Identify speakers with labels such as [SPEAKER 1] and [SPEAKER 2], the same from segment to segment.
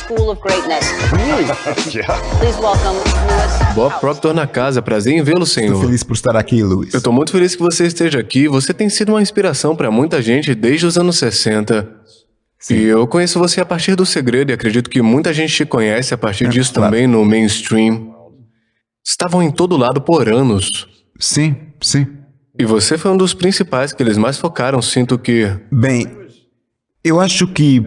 [SPEAKER 1] school of greatness. Please welcome Lewis.
[SPEAKER 2] Bob Proctor na casa, prazer em vê-lo, senhor.
[SPEAKER 3] Estou feliz por estar aqui, Lewis.
[SPEAKER 2] Eu tô muito feliz que você esteja aqui. Você tem sido uma inspiração para muita gente desde os anos 60.
[SPEAKER 3] Sim.
[SPEAKER 2] E eu conheço você a partir do Segredo e acredito que muita gente te conhece a partir disso
[SPEAKER 3] claro.
[SPEAKER 2] também no mainstream. Estavam em todo lado por anos.
[SPEAKER 3] Sim, sim.
[SPEAKER 2] E você foi um dos principais que eles mais focaram, sinto que...
[SPEAKER 3] Bem, eu acho que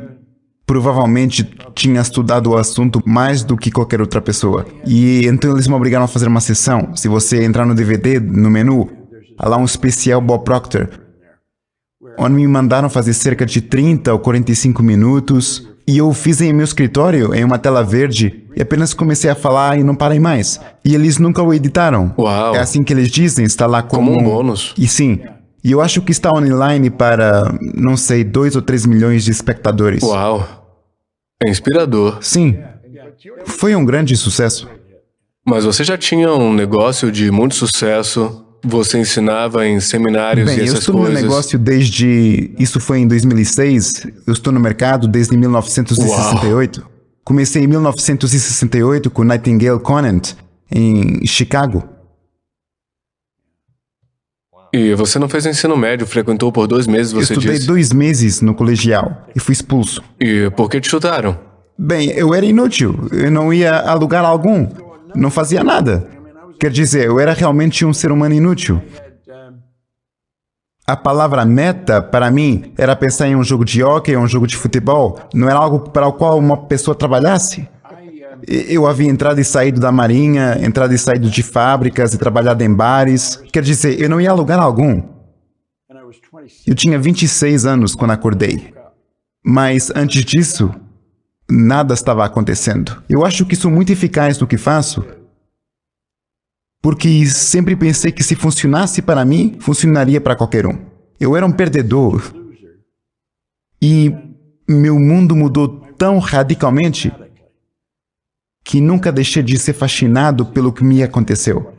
[SPEAKER 3] provavelmente tinha estudado o assunto mais do que qualquer outra pessoa. E então eles me obrigaram a fazer uma sessão. Se você entrar no DVD, no menu, há lá um especial Bob Proctor, onde me mandaram fazer cerca de 30 ou 45 minutos. E eu fiz em meu escritório, em uma tela verde, e apenas comecei a falar e não parei mais. E eles nunca o editaram.
[SPEAKER 2] Uau.
[SPEAKER 3] É assim que eles dizem, está lá
[SPEAKER 2] Como um bônus.
[SPEAKER 3] E sim, e eu acho que está online para, não sei, 2 ou 3 milhões de espectadores.
[SPEAKER 2] Uau. É inspirador.
[SPEAKER 3] Sim, foi um grande sucesso.
[SPEAKER 2] Mas você já tinha um negócio de muito sucesso. Você ensinava em seminários
[SPEAKER 3] Bem,
[SPEAKER 2] e
[SPEAKER 3] eu
[SPEAKER 2] essas
[SPEAKER 3] estou no
[SPEAKER 2] coisas.
[SPEAKER 3] meu negócio desde... Isso foi em 2006. Eu estou no mercado desde 1968.
[SPEAKER 2] Uau.
[SPEAKER 3] Comecei em 1968 com Nightingale Conant, em Chicago.
[SPEAKER 2] E você não fez ensino médio, frequentou por 2 meses,
[SPEAKER 3] Eu
[SPEAKER 2] você
[SPEAKER 3] estudei
[SPEAKER 2] disse.
[SPEAKER 3] 2 meses no colegial e fui expulso.
[SPEAKER 2] E por que te chutaram?
[SPEAKER 3] Bem, eu era inútil. Eu não ia a lugar algum. Não fazia nada. Quer dizer, eu era realmente um ser humano inútil. A palavra meta, para mim, era pensar em um jogo de hóquei ou um jogo de futebol. Não era algo para o qual uma pessoa trabalhasse. Eu havia entrado e saído da marinha, entrado e saído de fábricas e trabalhado em bares. Quer dizer, eu não ia a lugar algum. Eu tinha 26 anos quando acordei. Mas antes disso, nada estava acontecendo. Eu acho que sou muito eficaz no que faço, porque sempre pensei que se funcionasse para mim, funcionaria para qualquer um. Eu era um perdedor. E meu mundo mudou tão radicalmente que nunca deixei de ser fascinado pelo que me aconteceu.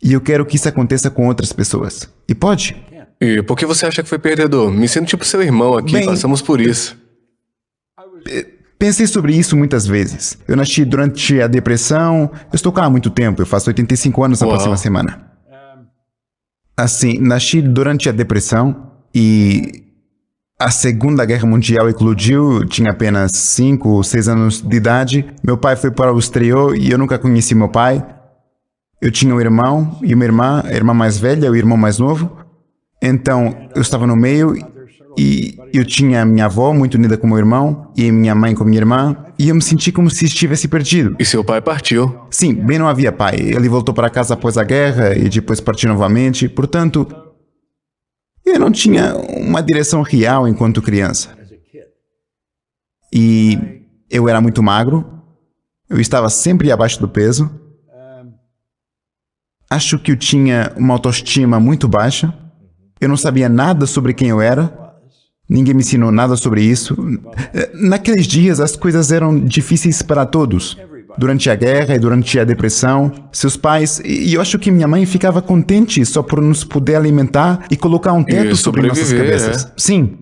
[SPEAKER 3] E eu quero que isso aconteça com outras pessoas. E pode?
[SPEAKER 2] E por que você acha que foi perdedor? Me sinto tipo seu irmão aqui,
[SPEAKER 3] Bem,
[SPEAKER 2] passamos por isso.
[SPEAKER 3] Pensei sobre isso muitas vezes. Eu nasci durante a depressão. Eu estou cá há muito tempo. Eu faço 85 anos na
[SPEAKER 2] Uau.
[SPEAKER 3] próxima semana. Assim, nasci durante a depressão e a Segunda Guerra Mundial eclodiu. Eu tinha apenas 5 ou 6 anos de idade. Meu pai foi para o exterior e eu nunca conheci meu pai. Eu tinha um irmão e uma irmã, a irmã mais velha e o irmão mais novo. Então, eu estava no meio e eu tinha a minha avó muito unida com meu irmão e minha mãe com minha irmã, e eu me senti como se estivesse perdido.
[SPEAKER 2] E seu pai partiu.
[SPEAKER 3] Sim, bem não havia pai. Ele voltou para casa após a guerra e depois partiu novamente. Portanto, eu não tinha uma direção real enquanto criança. E eu era muito magro. Eu estava sempre abaixo do peso. Acho que eu tinha uma autoestima muito baixa. Eu não sabia nada sobre quem eu era. Ninguém me ensinou nada sobre isso. Naqueles dias, as coisas eram difíceis para todos. Durante a guerra e durante a depressão, seus pais... E eu acho que minha mãe ficava contente só por nos poder alimentar e colocar um teto
[SPEAKER 2] E
[SPEAKER 3] sobre nossas
[SPEAKER 2] sobreviver,
[SPEAKER 3] cabeças.
[SPEAKER 2] né?
[SPEAKER 3] Sim.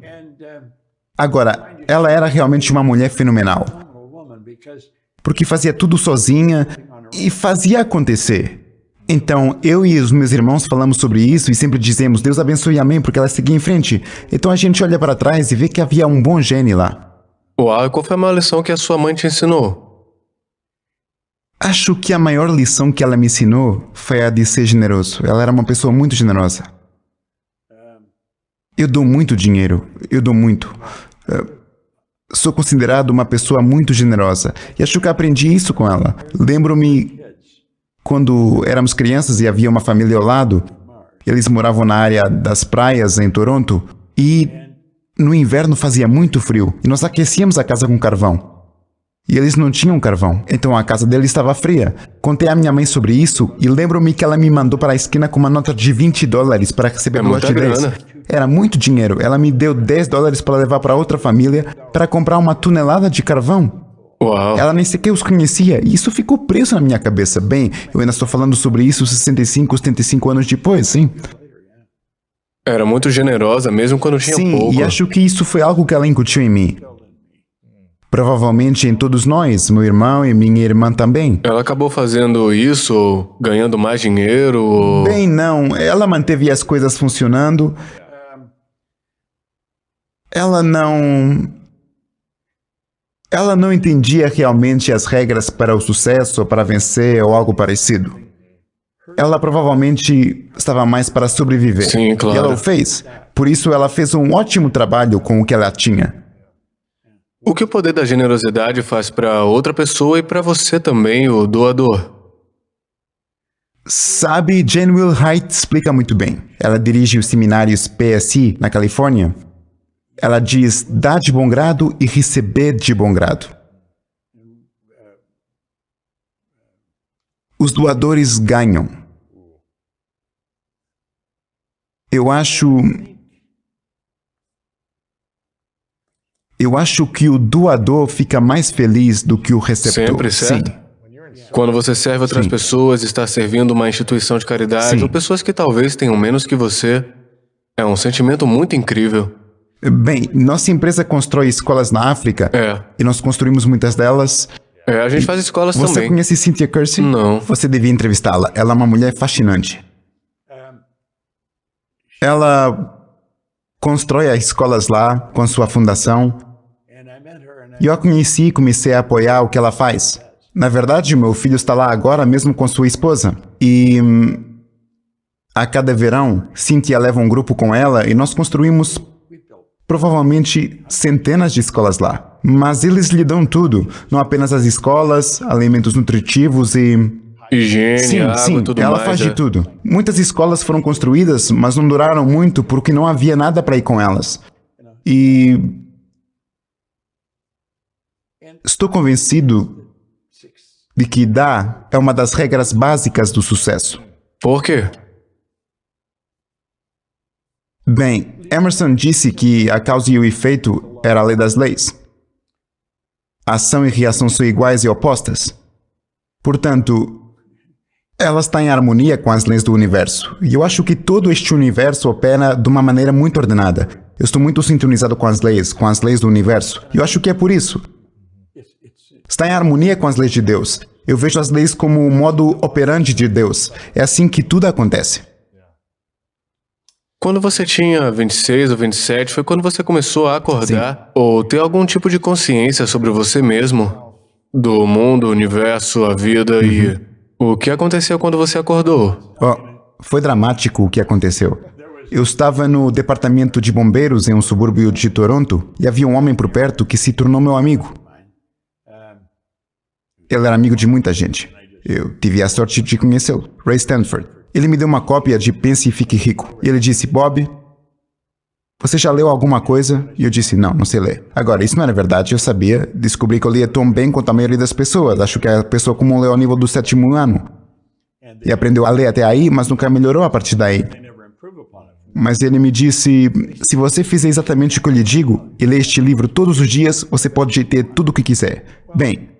[SPEAKER 3] Agora, ela era realmente uma mulher fenomenal. Porque fazia tudo sozinha e fazia acontecer. Então, eu e os meus irmãos falamos sobre isso e sempre dizemos, Deus abençoe, amém, porque ela seguia em frente. Então a gente olha para trás e vê que havia um bom gene lá.
[SPEAKER 2] Uau, e qual foi a maior lição que a sua mãe te ensinou?
[SPEAKER 3] Acho que a maior lição que ela me ensinou foi a de ser generoso. Ela era uma pessoa muito generosa. Eu dou muito dinheiro, eu dou muito. Sou considerado uma pessoa muito generosa e acho que aprendi isso com ela. Lembro-me quando éramos crianças e havia uma família ao lado. Eles moravam na área das praias em Toronto e no inverno fazia muito frio e nós aquecíamos a casa com carvão. E eles não tinham carvão, então a casa deles estava fria. Contei à minha mãe sobre isso e lembro-me que ela me mandou para a esquina com uma nota de $20 para receber duas
[SPEAKER 2] muita
[SPEAKER 3] de 10.
[SPEAKER 2] grana.
[SPEAKER 3] Era muito dinheiro. Ela me deu $10 para levar para outra família para comprar uma tonelada de carvão.
[SPEAKER 2] Uau.
[SPEAKER 3] Ela nem sequer os conhecia e isso ficou preso na minha cabeça. Bem, eu ainda estou falando sobre isso 65, 75 anos depois, sim.
[SPEAKER 2] Era muito generosa, mesmo quando tinha
[SPEAKER 3] Sim,
[SPEAKER 2] pouco.
[SPEAKER 3] e acho que isso foi algo que ela incutiu em mim. Provavelmente em todos nós, meu irmão e minha irmã também.
[SPEAKER 2] Ela acabou fazendo isso, ganhando mais dinheiro?
[SPEAKER 3] Bem, não. Ela manteve as coisas funcionando. Ela não entendia realmente as regras para o sucesso, para vencer ou algo parecido. Ela provavelmente estava mais para sobreviver.
[SPEAKER 2] Sim, claro.
[SPEAKER 3] E ela o fez. Por isso ela fez um ótimo trabalho com o que ela tinha.
[SPEAKER 2] O que o poder da generosidade faz para outra pessoa e para você também, o doador?
[SPEAKER 3] Sabe, Jane Wilhite explica muito bem. Ela dirige os seminários PSI na Califórnia. Ela diz: dar de bom grado e receber de bom grado. Os doadores ganham. Eu acho que o doador fica mais feliz do que o receptor.
[SPEAKER 2] Sempre, certo?
[SPEAKER 3] Sim.
[SPEAKER 2] Quando você serve outras
[SPEAKER 3] Sim.
[SPEAKER 2] pessoas, está servindo uma instituição de caridade,
[SPEAKER 3] Sim.
[SPEAKER 2] ou pessoas que talvez tenham menos que você, é um sentimento muito incrível.
[SPEAKER 3] Bem, nossa empresa constrói escolas na África. E nós construímos muitas delas.
[SPEAKER 2] A gente faz escolas
[SPEAKER 3] Você
[SPEAKER 2] também.
[SPEAKER 3] conhece Cynthia Kersey?
[SPEAKER 2] Não.
[SPEAKER 3] Você devia entrevistá-la. Ela é uma mulher fascinante. Ela constrói as escolas lá com sua fundação. E eu a conheci e comecei a apoiar o que ela faz. Na verdade, meu filho está lá agora mesmo com sua esposa. E a cada verão, Cynthia leva um grupo com ela e nós construímos provavelmente centenas de escolas lá. Mas eles lhe dão tudo, não apenas as escolas, alimentos nutritivos e...
[SPEAKER 2] Higiene, água, tudo
[SPEAKER 3] ela
[SPEAKER 2] mais.
[SPEAKER 3] faz de tudo. Muitas escolas foram construídas, mas não duraram muito porque não havia nada para ir com elas. E... estou convencido de que dar é uma das regras básicas do sucesso.
[SPEAKER 2] Por quê?
[SPEAKER 3] Bem, Emerson disse que a causa e o efeito era a lei das leis. Ação e reação são iguais e opostas. Portanto, ela está em harmonia com as leis do universo. E eu acho que todo este universo opera de uma maneira muito ordenada. Eu estou muito sintonizado com as leis do universo. E eu acho que é por isso. Está em harmonia com as leis de Deus. Eu vejo as leis como o modo operandi de Deus. É assim que tudo acontece.
[SPEAKER 2] Quando você tinha 26 ou 27, foi quando você começou a acordar ou ter algum tipo de consciência sobre você mesmo, do mundo, o universo, a vida e o que aconteceu quando você acordou?
[SPEAKER 3] Foi dramático o que aconteceu. Eu estava no departamento de bombeiros em um subúrbio de Toronto e havia um homem por perto que se tornou meu amigo. Ele era amigo de muita gente. Eu tive a sorte de conhecê-lo, Ray Stanford. Ele me deu uma cópia de Pense e Fique Rico. E ele disse: Bob, você já leu alguma coisa? E eu disse: não sei ler. Agora, isso não era verdade, eu sabia. Descobri que eu lia tão bem quanto a maioria das pessoas. Acho que a pessoa comum leu ao nível do 7º ano. E aprendeu a ler até aí, mas nunca melhorou a partir daí. Mas ele me disse: se você fizer exatamente o que eu lhe digo e ler este livro todos os dias, você pode ter tudo o que quiser. Bem,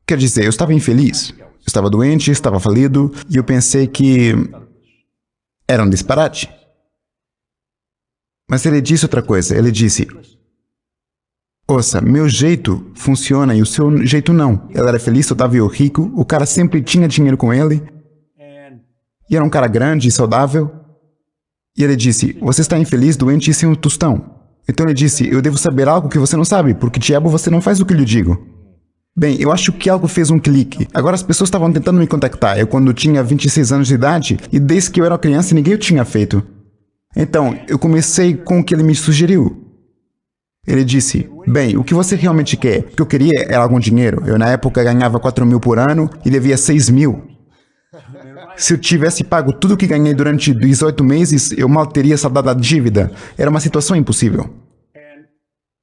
[SPEAKER 3] quer dizer, eu estava infeliz. Eu estava doente, estava falido, e eu pensei que era um disparate. Mas ele disse outra coisa. Ele disse: ouça, meu jeito funciona e o seu jeito não. Ele era feliz, saudável e rico, o cara sempre tinha dinheiro com ele, e era um cara grande e saudável. E ele disse: você está infeliz, doente e sem um tostão. Então ele disse: eu devo saber algo que você não sabe, porque diabo você não faz o que eu lhe digo. Bem, eu acho que algo fez um clique. Agora as pessoas estavam tentando me contactar. Eu quando tinha 26 anos de idade, e desde que eu era criança ninguém o tinha feito. Então, eu comecei com o que ele me sugeriu. Ele disse: bem, o que você realmente quer? O que eu queria era algum dinheiro. Eu na época ganhava 4.000 por ano e devia 6.000. Se eu tivesse pago tudo o que ganhei durante 18 meses, eu mal teria saldado a dívida. Era uma situação impossível.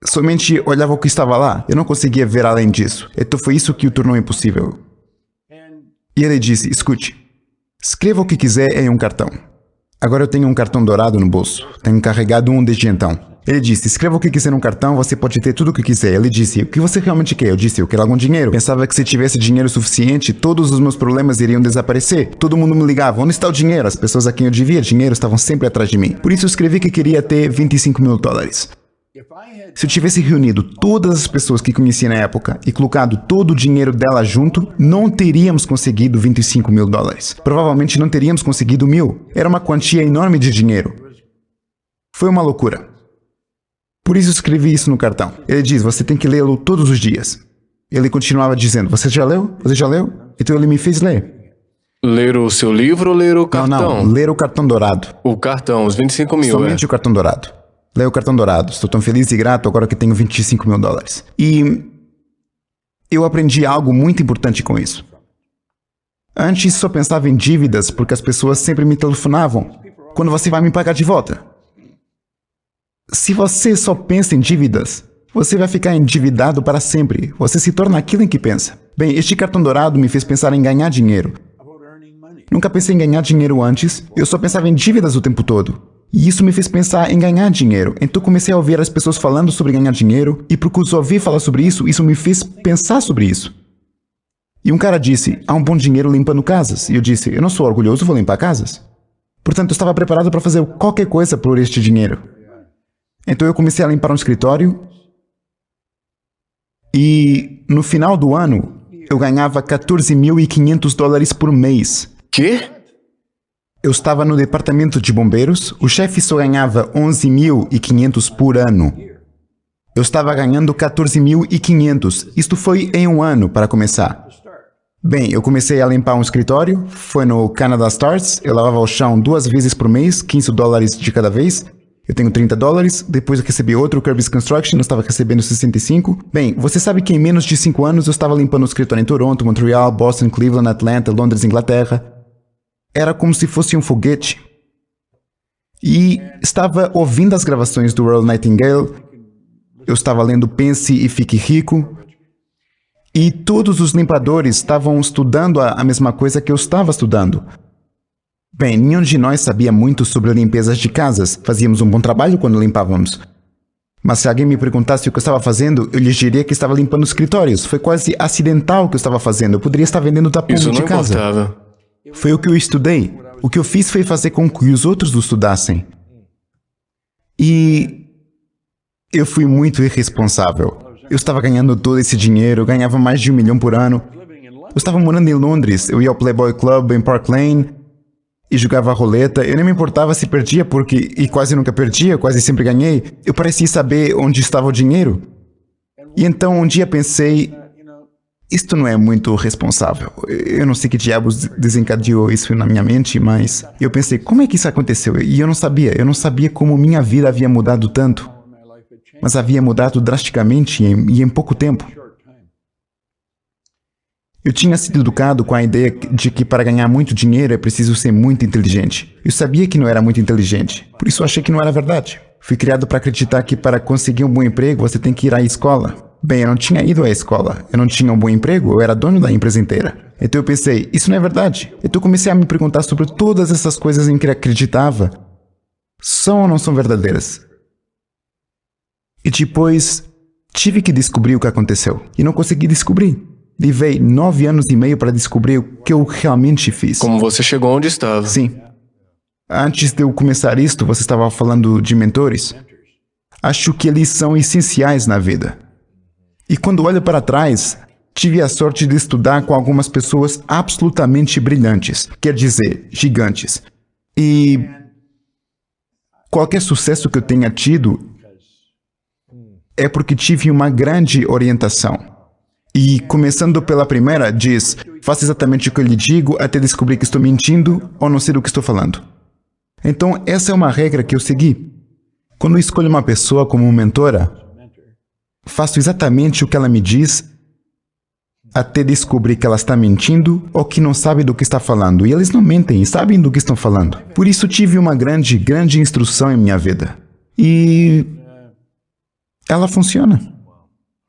[SPEAKER 3] Somente olhava o que estava lá. Eu não conseguia ver além disso. Então foi isso que o tornou impossível. E ele disse: escute, escreva o que quiser em um cartão. Agora eu tenho um cartão dourado no bolso. Tenho carregado um desde então. Ele disse: escreva o que quiser num cartão, você pode ter tudo o que quiser. Ele disse: o que você realmente quer? Eu disse: eu quero algum dinheiro. Pensava que se tivesse dinheiro suficiente, todos os meus problemas iriam desaparecer. Todo mundo me ligava: onde está o dinheiro? As pessoas a quem eu devia dinheiro estavam sempre atrás de mim. Por isso eu escrevi que queria ter $25.000. Se eu tivesse reunido todas as pessoas que conhecia na época e colocado todo o dinheiro dela junto, não teríamos conseguido 25 mil dólares. Provavelmente não teríamos conseguido 1.000. Era uma quantia enorme de dinheiro. Foi uma loucura. Por isso escrevi isso no cartão. Ele diz, você tem que lê-lo todos os dias. Ele continuava dizendo, você já leu? Você já leu? Então ele me fez ler.
[SPEAKER 2] Ler o seu livro ou ler o cartão?
[SPEAKER 3] Não, ler o cartão dourado.
[SPEAKER 2] O cartão, os 25 mil,
[SPEAKER 3] Somente o cartão dourado. Leia o cartão dourado. Estou tão feliz e grato agora que tenho 25 mil dólares. E eu aprendi algo muito importante com isso. Antes só pensava em dívidas porque as pessoas sempre me telefonavam. Quando você vai me pagar de volta? Se você só pensa em dívidas, você vai ficar endividado para sempre. Você se torna aquilo em que pensa. Bem, este cartão dourado me fez pensar em ganhar dinheiro. Nunca pensei em ganhar dinheiro antes. Eu só pensava em dívidas o tempo todo. E isso me fez pensar em ganhar dinheiro. Então comecei a ouvir as pessoas falando sobre ganhar dinheiro. E por ouvir falar sobre isso me fez pensar sobre isso. E um cara disse, há um bom dinheiro limpando casas. E eu disse, eu não sou orgulhoso, vou limpar casas. Portanto, eu estava preparado para fazer qualquer coisa por este dinheiro. Então eu comecei a limpar um escritório. E no final do ano, eu ganhava 14.500 dólares por mês.
[SPEAKER 2] Quê?
[SPEAKER 3] Eu estava no departamento de bombeiros, o chefe só ganhava 11.500 por ano. Eu estava ganhando 14.500. Isto foi em um ano, para começar. Bem, eu comecei a limpar um escritório, foi no Canada Stars, eu lavava o chão 2 vezes por mês, 15 dólares de cada vez. Eu tenho 30 dólares, depois eu recebi outro Kirby's Construction, eu estava recebendo 65. Bem, você sabe que em menos de 5 anos eu estava limpando o escritório em Toronto, Montreal, Boston, Cleveland, Atlanta, Londres, Inglaterra. Era como se fosse um foguete. E estava ouvindo as gravações do Earl Nightingale, eu estava lendo Pense e Fique Rico, e todos os limpadores estavam estudando a mesma coisa que eu estava estudando. Bem, nenhum de nós sabia muito sobre limpezas de casas, fazíamos um bom trabalho quando limpávamos. Mas se alguém me perguntasse o que eu estava fazendo, eu lhes diria que estava limpando escritórios. Foi quase acidental o que eu estava fazendo, eu poderia estar vendendo tapume de casa.
[SPEAKER 2] Isso não importava.
[SPEAKER 3] Foi o que eu estudei. O que eu fiz foi fazer com que os outros o estudassem. E eu fui muito irresponsável. Eu estava ganhando todo esse dinheiro, eu ganhava mais de 1 milhão por ano. Eu estava morando em Londres, eu ia ao Playboy Club em Park Lane e jogava roleta. Eu nem me importava se perdia, e quase nunca perdia, quase sempre ganhei. Eu parecia saber onde estava o dinheiro. E então um dia pensei, isto não é muito responsável. Eu não sei que diabos desencadeou isso na minha mente, mas eu pensei, como é que isso aconteceu? E eu não sabia como minha vida havia mudado tanto. Mas havia mudado drasticamente e em pouco tempo. Eu tinha sido educado com a ideia de que para ganhar muito dinheiro é preciso ser muito inteligente. Eu sabia que não era muito inteligente, por isso achei que não era verdade. Fui criado para acreditar que para conseguir um bom emprego você tem que ir à escola. Bem, eu não tinha ido à escola, eu não tinha um bom emprego, eu era dono da empresa inteira. Então eu pensei, isso não é verdade. Então comecei a me perguntar sobre todas essas coisas em que acreditava. São ou não são verdadeiras? E depois, tive que descobrir o que aconteceu. E não consegui descobrir. Levei 9 anos e meio para descobrir o que eu realmente fiz.
[SPEAKER 2] Como você chegou onde estava.
[SPEAKER 3] Sim. Antes de eu começar isto, você estava falando de mentores. Acho que eles são essenciais na vida. E quando olho para trás, tive a sorte de estudar com algumas pessoas absolutamente brilhantes, quer dizer, gigantes. E qualquer sucesso que eu tenha tido é porque tive uma grande orientação. E começando pela primeira, diz, faça exatamente o que eu lhe digo até descobrir que estou mentindo ou não sei do que estou falando. Então, essa é uma regra que eu segui. Quando eu escolho uma pessoa como mentora, faço exatamente o que ela me diz até descobrir que ela está mentindo ou que não sabe do que está falando. E eles não mentem, sabem do que estão falando. Por isso tive uma grande instrução em minha vida. E ela funciona.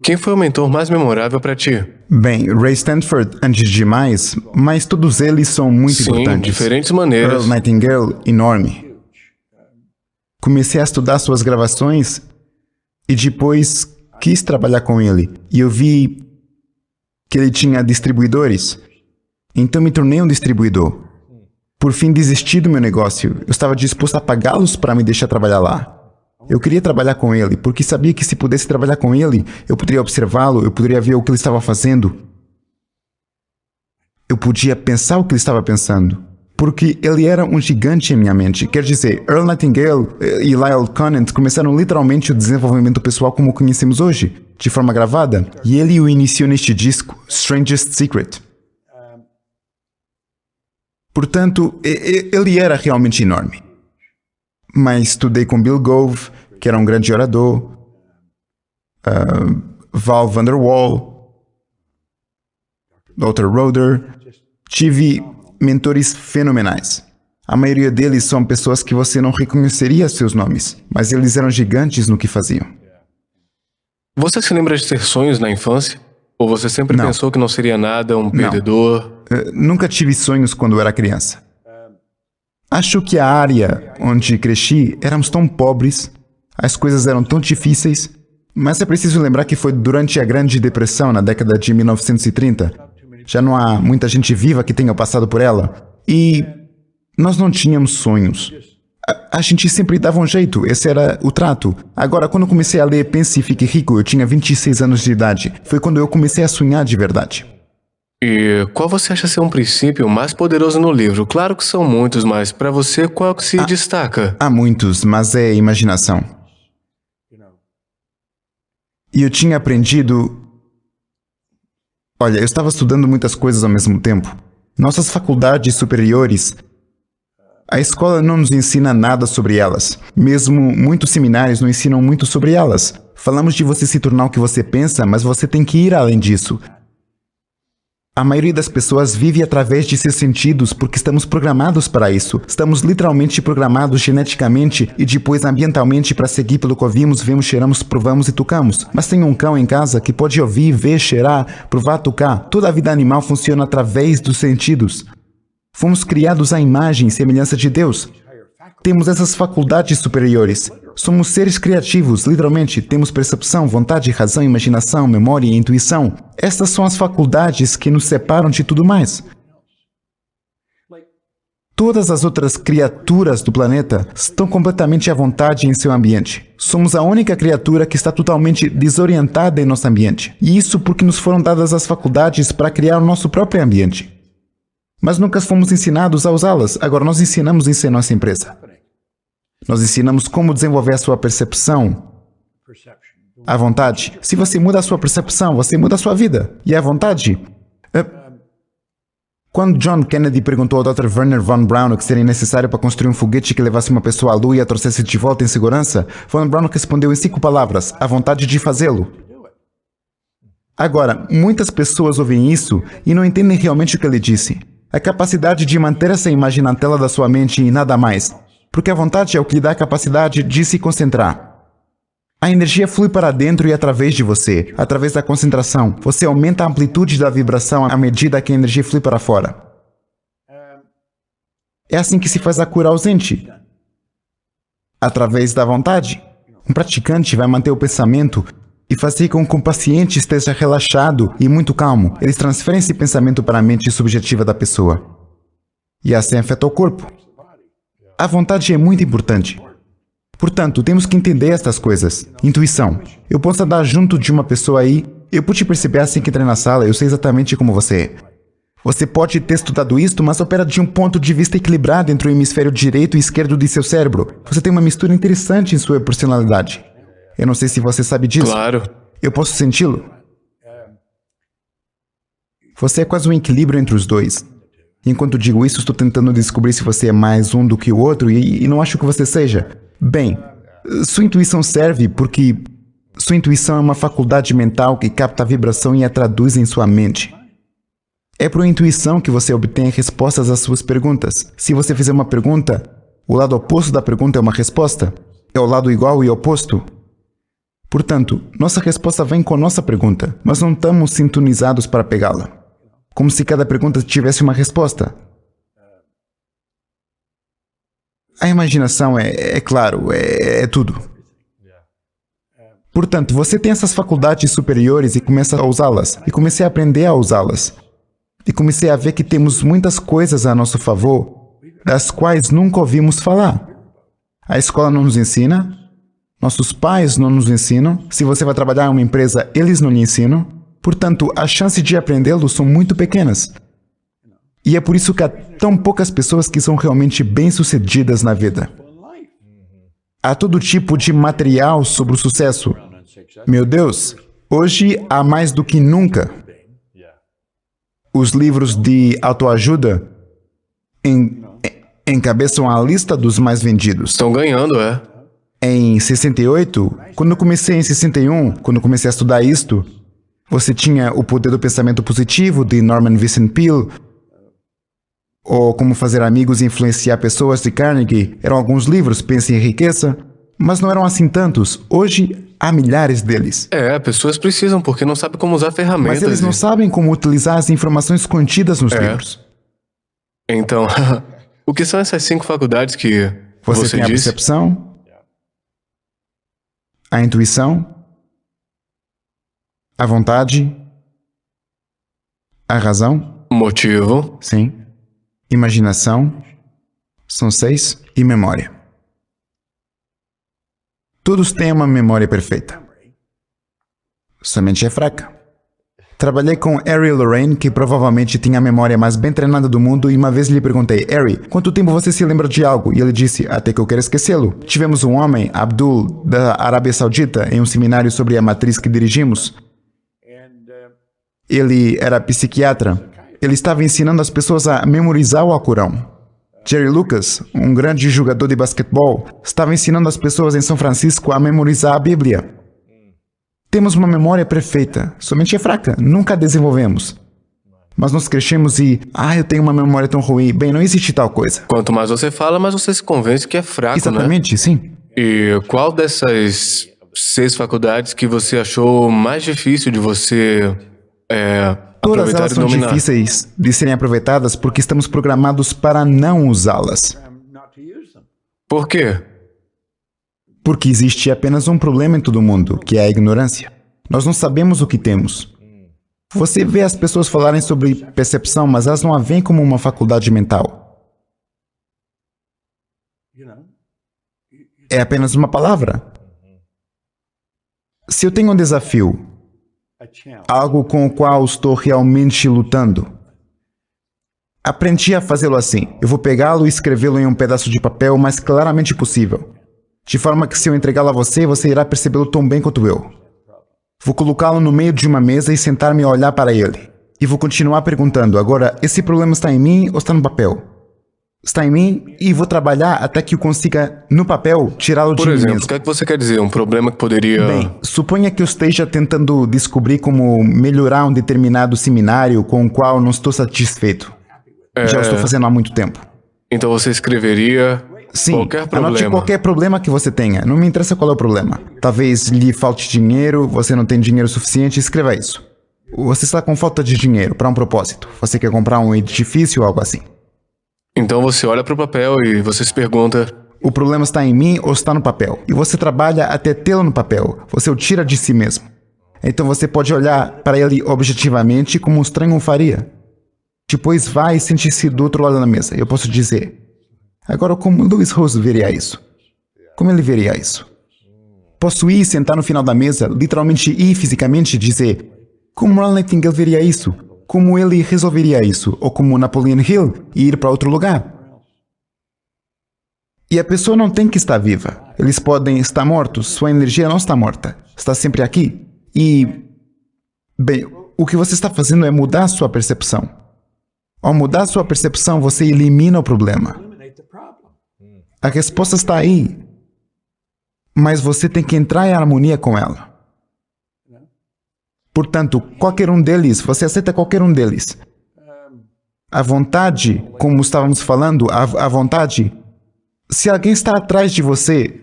[SPEAKER 2] Quem foi o mentor mais memorável para ti?
[SPEAKER 3] Bem, Ray Stanford, antes de mais, mas todos eles são muito importantes.
[SPEAKER 2] Sim, diferentes maneiras.
[SPEAKER 3] Earl Nightingale, enorme. Comecei a estudar suas gravações e depois quis trabalhar com ele. E eu vi que ele tinha distribuidores. Então me tornei um distribuidor. Por fim, desisti do meu negócio. Eu estava disposto a pagá-los para me deixar trabalhar lá. Eu queria trabalhar com ele, porque sabia que se pudesse trabalhar com ele, eu poderia observá-lo, eu poderia ver o que ele estava fazendo. Eu podia pensar o que ele estava pensando. Porque ele era um gigante em minha mente. Quer dizer, Earl Nightingale e Lyle Conant começaram literalmente o desenvolvimento pessoal como o conhecemos hoje, de forma gravada. E ele o iniciou neste disco, Strangest Secret. Portanto, ele era realmente enorme. Mas estudei com Bill Gove, que era um grande orador, Val Vanderwall, Dr. Roder. Tive mentores fenomenais. A maioria deles são pessoas que você não reconheceria seus nomes, mas eles eram gigantes no que faziam.
[SPEAKER 2] Você se lembra de ter sonhos na infância? Ou você sempre
[SPEAKER 3] Não.
[SPEAKER 2] pensou que não seria nada, um perdedor?
[SPEAKER 3] Nunca tive sonhos quando era criança. Acho que a área onde cresci, éramos tão pobres, as coisas eram tão difíceis, mas é preciso lembrar que foi durante a Grande Depressão, na década de 1930. Já não há muita gente viva que tenha passado por ela. E nós não tínhamos sonhos. A gente sempre dava um jeito, esse era o trato. Agora, quando eu comecei a ler Pense e Fique Rico, eu tinha 26 anos de idade. Foi quando eu comecei a sonhar de verdade.
[SPEAKER 2] E qual você acha ser um princípio mais poderoso no livro? Claro que são muitos, mas para você, qual é o que se destaca?
[SPEAKER 3] Há muitos, mas é imaginação. E eu tinha aprendido... Olha, eu estava estudando muitas coisas ao mesmo tempo. Nossas faculdades superiores, a escola não nos ensina nada sobre elas. Mesmo muitos seminários não ensinam muito sobre elas. Falamos de você se tornar o que você pensa, mas você tem que ir além disso. A maioria das pessoas vive através de seus sentidos porque estamos programados para isso. Estamos literalmente programados geneticamente e depois ambientalmente para seguir pelo que ouvimos, vemos, cheiramos, provamos e tocamos. Mas tem um cão em casa que pode ouvir, ver, cheirar, provar, tocar. Toda a vida animal funciona através dos sentidos. Fomos criados à imagem e semelhança de Deus. Temos essas faculdades superiores. Somos seres criativos, literalmente. Temos percepção, vontade, razão, imaginação, memória e intuição. Estas são as faculdades que nos separam de tudo mais. Todas as outras criaturas do planeta estão completamente à vontade em seu ambiente. Somos a única criatura que está totalmente desorientada em nosso ambiente. E isso porque nos foram dadas as faculdades para criar o nosso próprio ambiente. Mas nunca fomos ensinados a usá-las. Agora nós ensinamos isso em nossa empresa. Nós ensinamos como desenvolver a sua percepção à vontade. Se você muda a sua percepção, você muda a sua vida. E à vontade... Quando John Kennedy perguntou ao Dr. Wernher von Braun o que seria necessário para construir um foguete que levasse uma pessoa à Lua e a trouxesse de volta em segurança, von Braun respondeu em 5 palavras: a vontade de fazê-lo. Agora, muitas pessoas ouvem isso e não entendem realmente o que ele disse. A capacidade de manter essa imagem na tela da sua mente e nada mais. Porque a vontade é o que lhe dá a capacidade de se concentrar. A energia flui para dentro e através de você, através da concentração. Você aumenta a amplitude da vibração à medida que a energia flui para fora. É assim que se faz a cura ausente. Através da vontade. Um praticante vai manter o pensamento e fazer com que o paciente esteja relaxado e muito calmo. Eles transferem esse pensamento para a mente subjetiva da pessoa. E assim afeta o corpo. A vontade é muito importante. Portanto, temos que entender estas coisas. Intuição. Eu posso andar junto de uma pessoa aí, eu pude perceber assim que entrei na sala, eu sei exatamente como você é. Você pode ter estudado isto, mas opera de um ponto de vista equilibrado entre o hemisfério direito e esquerdo de seu cérebro. Você tem uma mistura interessante em sua personalidade. Eu não sei se você sabe disso.
[SPEAKER 2] Claro.
[SPEAKER 3] Eu posso senti-lo. Você é quase um equilíbrio entre os dois. Enquanto digo isso, estou tentando descobrir se você é mais um do que o outro e não acho que você seja. Bem, sua intuição serve porque sua intuição é uma faculdade mental que capta a vibração e a traduz em sua mente. É por intuição que você obtém respostas às suas perguntas. Se você fizer uma pergunta, o lado oposto da pergunta é uma resposta. É o lado igual e oposto. Portanto, nossa resposta vem com a nossa pergunta, mas não estamos sintonizados para pegá-la. Como se cada pergunta tivesse uma resposta. A imaginação é claro, é tudo. Portanto, você tem essas faculdades superiores e começa a usá-las. E comecei a aprender a usá-las. E comecei a ver que temos muitas coisas a nosso favor, das quais nunca ouvimos falar. A escola não nos ensina, Nossos pais não nos ensinam. Se você vai trabalhar em uma empresa, eles não lhe ensinam. Portanto, as chances de aprendê-lo são muito pequenas. E é por isso que há tão poucas pessoas que são realmente bem-sucedidas na vida. Há todo tipo de material sobre o sucesso. Meu Deus, hoje há mais do que nunca. Os livros de autoajuda encabeçam a lista dos mais vendidos.
[SPEAKER 2] Estão ganhando, é?
[SPEAKER 3] Em 68, quando eu comecei em 61, quando eu comecei a estudar isto, você tinha O Poder do Pensamento Positivo, de Norman Vincent Peale, ou Como Fazer Amigos e Influenciar Pessoas, de Carnegie. Eram alguns livros, Pense em Riqueza, mas não eram assim tantos. Hoje, há milhares deles.
[SPEAKER 2] Pessoas precisam, porque não sabem como usar ferramentas.
[SPEAKER 3] Mas eles não sabem como utilizar as informações contidas nos livros.
[SPEAKER 2] Então, o que são essas 5 faculdades que
[SPEAKER 3] Você tem a
[SPEAKER 2] disse?
[SPEAKER 3] percepção, a intuição, a vontade, a razão,
[SPEAKER 2] Motivo.
[SPEAKER 3] sim, imaginação, são 6, e memória. Todos têm uma memória perfeita. Sua mente é fraca. Trabalhei com Harry Lorraine, que provavelmente tinha a memória mais bem treinada do mundo, e uma vez lhe perguntei: Harry, quanto tempo você se lembra de algo? E ele disse: até que eu quero esquecê-lo. Tivemos um homem, Abdul, da Arábia Saudita, em um seminário sobre a matriz que dirigimos. Ele era psiquiatra. Ele estava ensinando as pessoas a memorizar o Alcorão. Jerry Lucas, um grande jogador de basquetebol, estava ensinando as pessoas em São Francisco a memorizar a Bíblia. Temos uma memória perfeita, somente é fraca, nunca a desenvolvemos. Mas nós crescemos e, eu tenho uma memória tão ruim. Bem, não existe tal coisa.
[SPEAKER 2] Quanto mais você fala, mais você se convence que é fraco,
[SPEAKER 3] Exatamente, sim.
[SPEAKER 2] né? E qual dessas 6 faculdades que você achou mais difícil de você
[SPEAKER 3] Todas
[SPEAKER 2] aproveitar
[SPEAKER 3] elas
[SPEAKER 2] e
[SPEAKER 3] são
[SPEAKER 2] dominar?
[SPEAKER 3] difíceis de serem aproveitadas porque estamos programados para não usá-las.
[SPEAKER 2] Por quê?
[SPEAKER 3] Porque existe apenas um problema em todo mundo, que é a ignorância. Nós não sabemos o que temos. Você vê as pessoas falarem sobre percepção, mas elas não a veem como uma faculdade mental. É apenas uma palavra. Se eu tenho um desafio, algo com o qual estou realmente lutando, aprendi a fazê-lo assim. Eu vou pegá-lo e escrevê-lo em um pedaço de papel o mais claramente possível. De forma que se eu entregá-lo a você, você irá percebê-lo tão bem quanto eu. Vou colocá-lo no meio de uma mesa e sentar-me a olhar para ele. E vou continuar perguntando: agora, esse problema está em mim ou está no papel? Está em mim, e vou trabalhar até que eu consiga, no papel, tirá-lo de
[SPEAKER 2] Por
[SPEAKER 3] mim
[SPEAKER 2] exemplo,
[SPEAKER 3] mesmo.
[SPEAKER 2] o que é que você quer dizer? Um problema que poderia...
[SPEAKER 3] Bem, suponha que eu esteja tentando descobrir como melhorar um determinado seminário com o qual não estou satisfeito. Já o estou fazendo há muito tempo.
[SPEAKER 2] Então você escreveria
[SPEAKER 3] Sim,
[SPEAKER 2] qualquer problema.
[SPEAKER 3] anote qualquer problema que você tenha. Não me interessa qual é o problema. Talvez lhe falte dinheiro, você não tem dinheiro suficiente, escreva isso. Você está com falta de dinheiro para um propósito. Você quer comprar um edifício ou algo assim.
[SPEAKER 2] Então você olha para o papel e você se pergunta:
[SPEAKER 3] O problema está em mim ou está no papel? E você trabalha até tê-lo no papel. Você o tira de si mesmo. Então você pode olhar para ele objetivamente como um estranho o faria. Depois vai e sente-se do outro lado da mesa. Eu posso dizer: agora, como Louis Rose veria isso? Como ele veria isso? Posso ir sentar no final da mesa, literalmente ir fisicamente dizer: como Ron Nightingale veria isso? Como ele resolveria isso? Ou como Napoleon Hill e ir para outro lugar? E a pessoa não tem que estar viva. Eles podem estar mortos. Sua energia não está morta. Está sempre aqui. E, bem, o que você está fazendo é mudar a sua percepção. Ao mudar a sua percepção, você elimina o problema. A resposta está aí. Mas você tem que entrar em harmonia com ela. Portanto, qualquer um deles, você aceita qualquer um deles. A vontade, como estávamos falando, a vontade, se alguém está atrás de você,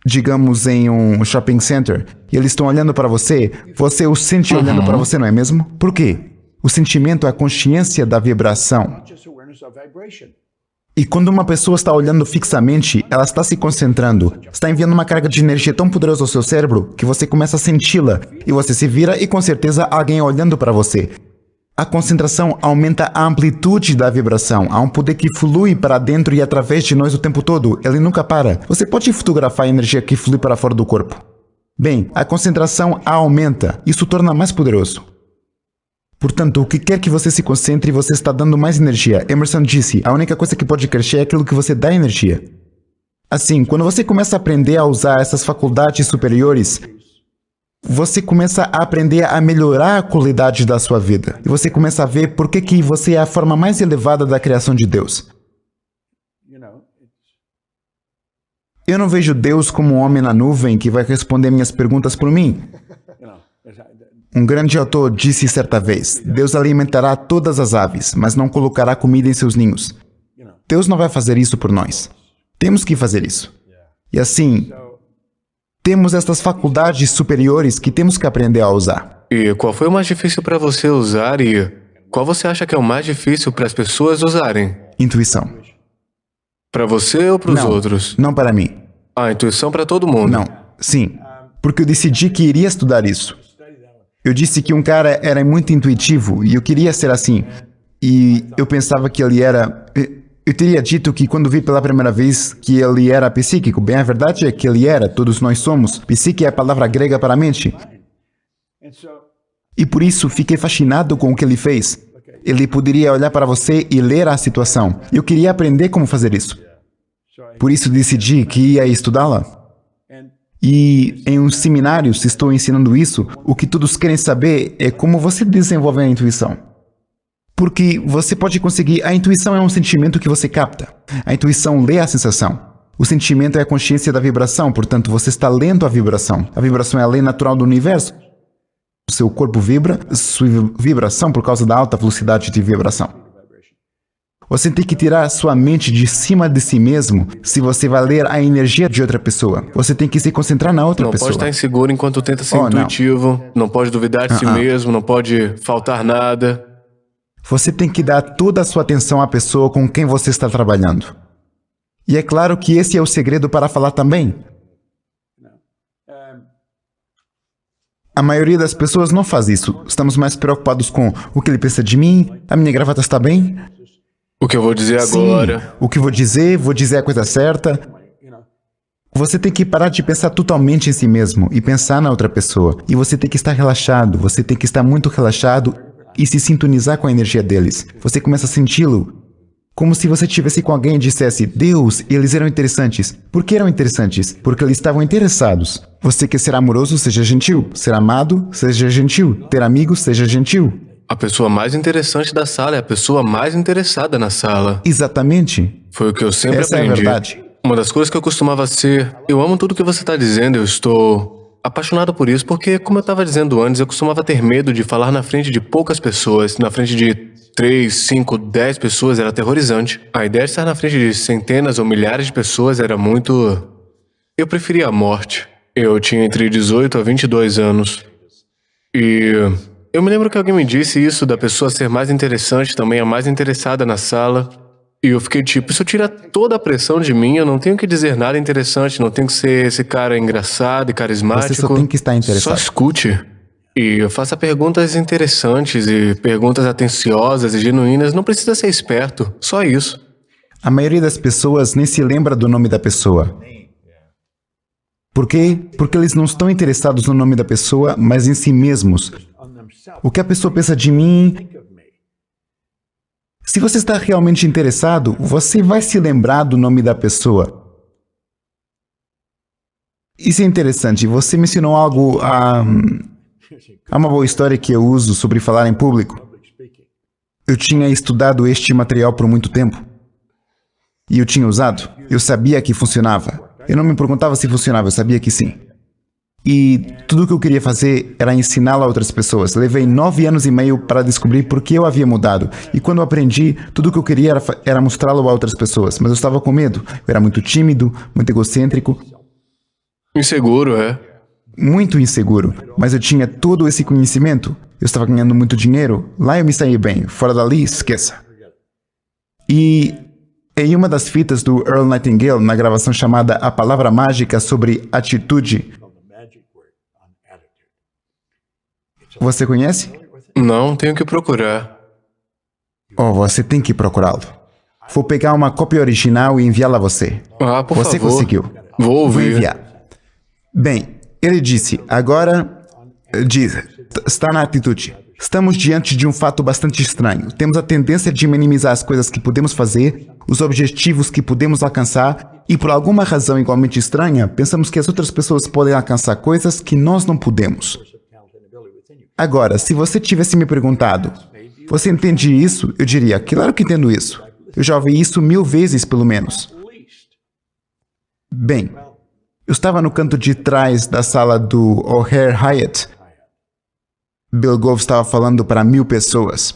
[SPEAKER 3] digamos em um shopping center, e eles estão olhando para você, você o sente olhando para você, não é mesmo? Por quê? O sentimento é a consciência da vibração. E quando uma pessoa está olhando fixamente, ela está se concentrando, está enviando uma carga de energia tão poderosa ao seu cérebro que você começa a senti-la, e você se vira e com certeza há alguém olhando para você. A concentração aumenta a amplitude da vibração. Há um poder que flui para dentro e através de nós o tempo todo. Ele nunca para. Você pode fotografar a energia que flui para fora do corpo. Bem, a concentração aumenta. Isso torna mais poderoso. Portanto, o que quer que você se concentre, você está dando mais energia. Emerson disse, a única coisa que pode crescer é aquilo que você dá energia. Assim, quando você começa a aprender a usar essas faculdades superiores, você começa a aprender a melhorar a qualidade da sua vida. E você começa a ver por que você é a forma mais elevada da criação de Deus. Eu não vejo Deus como um homem na nuvem que vai responder minhas perguntas por mim. Um grande autor disse certa vez, Deus alimentará todas as aves, mas não colocará comida em seus ninhos. Deus não vai fazer isso por nós. Temos que fazer isso. E assim, temos estas faculdades superiores que temos que aprender a usar.
[SPEAKER 2] E qual foi o mais difícil para você usar e qual você acha que é o mais difícil para as pessoas usarem?
[SPEAKER 3] Intuição.
[SPEAKER 2] Para você ou para os
[SPEAKER 3] Não,
[SPEAKER 2] outros?
[SPEAKER 3] não para mim.
[SPEAKER 2] A intuição para todo mundo.
[SPEAKER 3] Não, sim. Porque eu decidi que iria estudar isso. Eu disse que um cara era muito intuitivo e eu queria ser assim. E eu pensava que ele era... Eu teria dito que quando vi pela primeira vez que ele era psíquico. Bem, a verdade é que ele era, todos nós somos. Psique é a palavra grega para mente. E por isso fiquei fascinado com o que ele fez. Ele poderia olhar para você e ler a situação. Eu queria aprender como fazer isso. Por isso decidi que ia estudá-la. E em uns seminários estou ensinando isso. O que todos querem saber é como você desenvolve a intuição. Porque você pode conseguir... A intuição é um sentimento que você capta. A intuição lê a sensação. O sentimento é a consciência da vibração, portanto, você está lendo a vibração. A vibração é a lei natural do universo. O seu corpo vibra, sua vibração por causa da alta velocidade de vibração. Você tem que tirar sua mente de cima de si mesmo se você vai ler a energia de outra pessoa. Você tem que se concentrar na outra pessoa.
[SPEAKER 2] Não pode estar inseguro enquanto tenta ser intuitivo. Não pode duvidar de si mesmo, não pode faltar nada.
[SPEAKER 3] Você tem que dar toda a sua atenção à pessoa com quem você está trabalhando. E é claro que esse é o segredo para falar também. A maioria das pessoas não faz isso. Estamos mais preocupados com o que ele pensa de mim, a minha gravata está bem?
[SPEAKER 2] O que eu vou dizer agora?
[SPEAKER 3] Sim, o que vou dizer a coisa certa. Você tem que parar de pensar totalmente em si mesmo e pensar na outra pessoa. E você tem que estar relaxado, você tem que estar muito relaxado e se sintonizar com a energia deles. Você começa a senti-lo como se você estivesse com alguém e dissesse, Deus, eles eram interessantes. Por que eram interessantes? Porque eles estavam interessados. Você quer ser amoroso, seja gentil. Ser amado, seja gentil. Ter amigos, seja gentil.
[SPEAKER 2] A pessoa mais interessante da sala é a pessoa mais interessada na sala.
[SPEAKER 3] Exatamente.
[SPEAKER 2] Foi o que eu sempre
[SPEAKER 3] Essa
[SPEAKER 2] aprendi.
[SPEAKER 3] É a verdade.
[SPEAKER 2] Uma das coisas que eu costumava ser, eu amo tudo que você está dizendo, eu estou apaixonado por isso, porque, como eu estava dizendo antes, eu costumava ter medo de falar na frente de poucas pessoas, na frente de 3, 5, 10 pessoas era aterrorizante. A ideia de estar na frente de centenas ou milhares de pessoas era muito... Eu preferia a morte. Eu tinha entre 18 a 22 anos. E... eu me lembro que alguém me disse isso, da pessoa ser mais interessante também, a mais interessada na sala. E eu fiquei tipo, isso tira toda a pressão de mim, eu não tenho que dizer nada interessante, não tenho que ser esse cara engraçado e carismático.
[SPEAKER 3] Você só tem que estar interessado.
[SPEAKER 2] Só escute. E faça perguntas interessantes e perguntas atenciosas e genuínas, não precisa ser esperto, só isso.
[SPEAKER 3] A maioria das pessoas nem se lembra do nome da pessoa. Por quê? Porque eles não estão interessados no nome da pessoa, mas em si mesmos. O que a pessoa pensa de mim... Se você está realmente interessado, você vai se lembrar do nome da pessoa. Isso é interessante. Você mencionou algo... Há uma boa história que eu uso sobre falar em público. Eu tinha estudado este material por muito tempo. E eu tinha usado. Eu sabia que funcionava. Eu não me perguntava se funcionava, eu sabia que sim. E tudo o que eu queria fazer era ensiná-lo a outras pessoas. Levei 9 anos e meio para descobrir por que eu havia mudado. E quando eu aprendi, tudo o que eu queria era mostrá-lo a outras pessoas. Mas eu estava com medo. Eu era muito tímido, muito egocêntrico.
[SPEAKER 2] Inseguro, é?
[SPEAKER 3] Muito inseguro. Mas eu tinha todo esse conhecimento. Eu estava ganhando muito dinheiro. Lá eu me saí bem. Fora dali, esqueça. E em uma das fitas do Earl Nightingale, na gravação chamada A Palavra Mágica sobre Atitude... Você conhece?
[SPEAKER 2] Não, tenho que procurar.
[SPEAKER 3] Oh, você tem que procurá-lo. Vou pegar uma cópia original e enviá-la a você.
[SPEAKER 2] Ah, por
[SPEAKER 3] Você
[SPEAKER 2] favor.
[SPEAKER 3] conseguiu.
[SPEAKER 2] Vou
[SPEAKER 3] Vou
[SPEAKER 2] ouvir.
[SPEAKER 3] enviar. Bem, ele disse, agora... está na atitude. Estamos diante de um fato bastante estranho. Temos a tendência de minimizar as coisas que podemos fazer, os objetivos que podemos alcançar, e por alguma razão igualmente estranha, pensamos que as outras pessoas podem alcançar coisas que nós não podemos. Agora, se você tivesse me perguntado, você entende isso? Eu diria, claro que entendo isso. Eu já ouvi isso 1000 vezes, pelo menos. Bem, eu estava no canto de trás da sala do O'Hare Hyatt. Bill Gove estava falando para 1000 pessoas.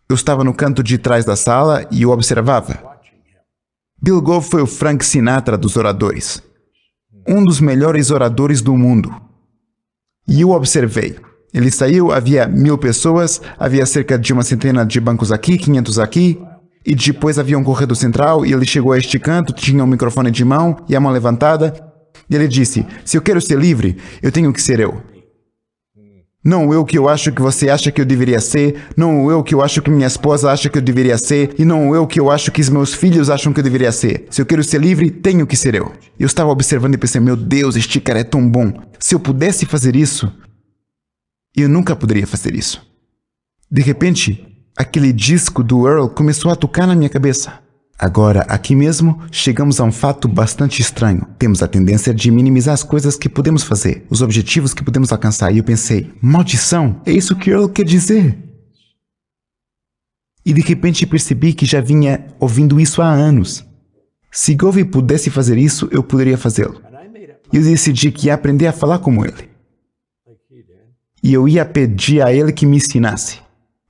[SPEAKER 3] Eu estava no canto de trás da sala e o observava. Bill Gove foi o Frank Sinatra dos oradores. Um dos melhores oradores do mundo. E eu observei. Ele saiu, havia 1000 pessoas, havia cerca de uma centena de bancos aqui, 500 aqui, e depois havia um corredor central, e ele chegou a este canto, tinha um microfone de mão e a mão levantada, e ele disse, se eu quero ser livre, eu tenho que ser eu. Não eu que eu acho que você acha que eu deveria ser, não eu que eu acho que minha esposa acha que eu deveria ser, e não eu que eu acho que os meus filhos acham que eu deveria ser. Se eu quero ser livre, tenho que ser eu. Eu estava observando e pensei, meu Deus, este cara é tão bom. Se eu pudesse fazer isso, eu nunca poderia fazer isso. De repente, aquele disco do Earl começou a tocar na minha cabeça. Agora, aqui mesmo, chegamos a um fato bastante estranho. Temos a tendência de minimizar as coisas que podemos fazer, os objetivos que podemos alcançar. E eu pensei, maldição, é isso que Earl quer dizer. E de repente percebi que já vinha ouvindo isso há anos. Se Gove pudesse fazer isso, eu poderia fazê-lo. E eu decidi que ia aprender a falar como ele. E eu ia pedir a ele que me ensinasse.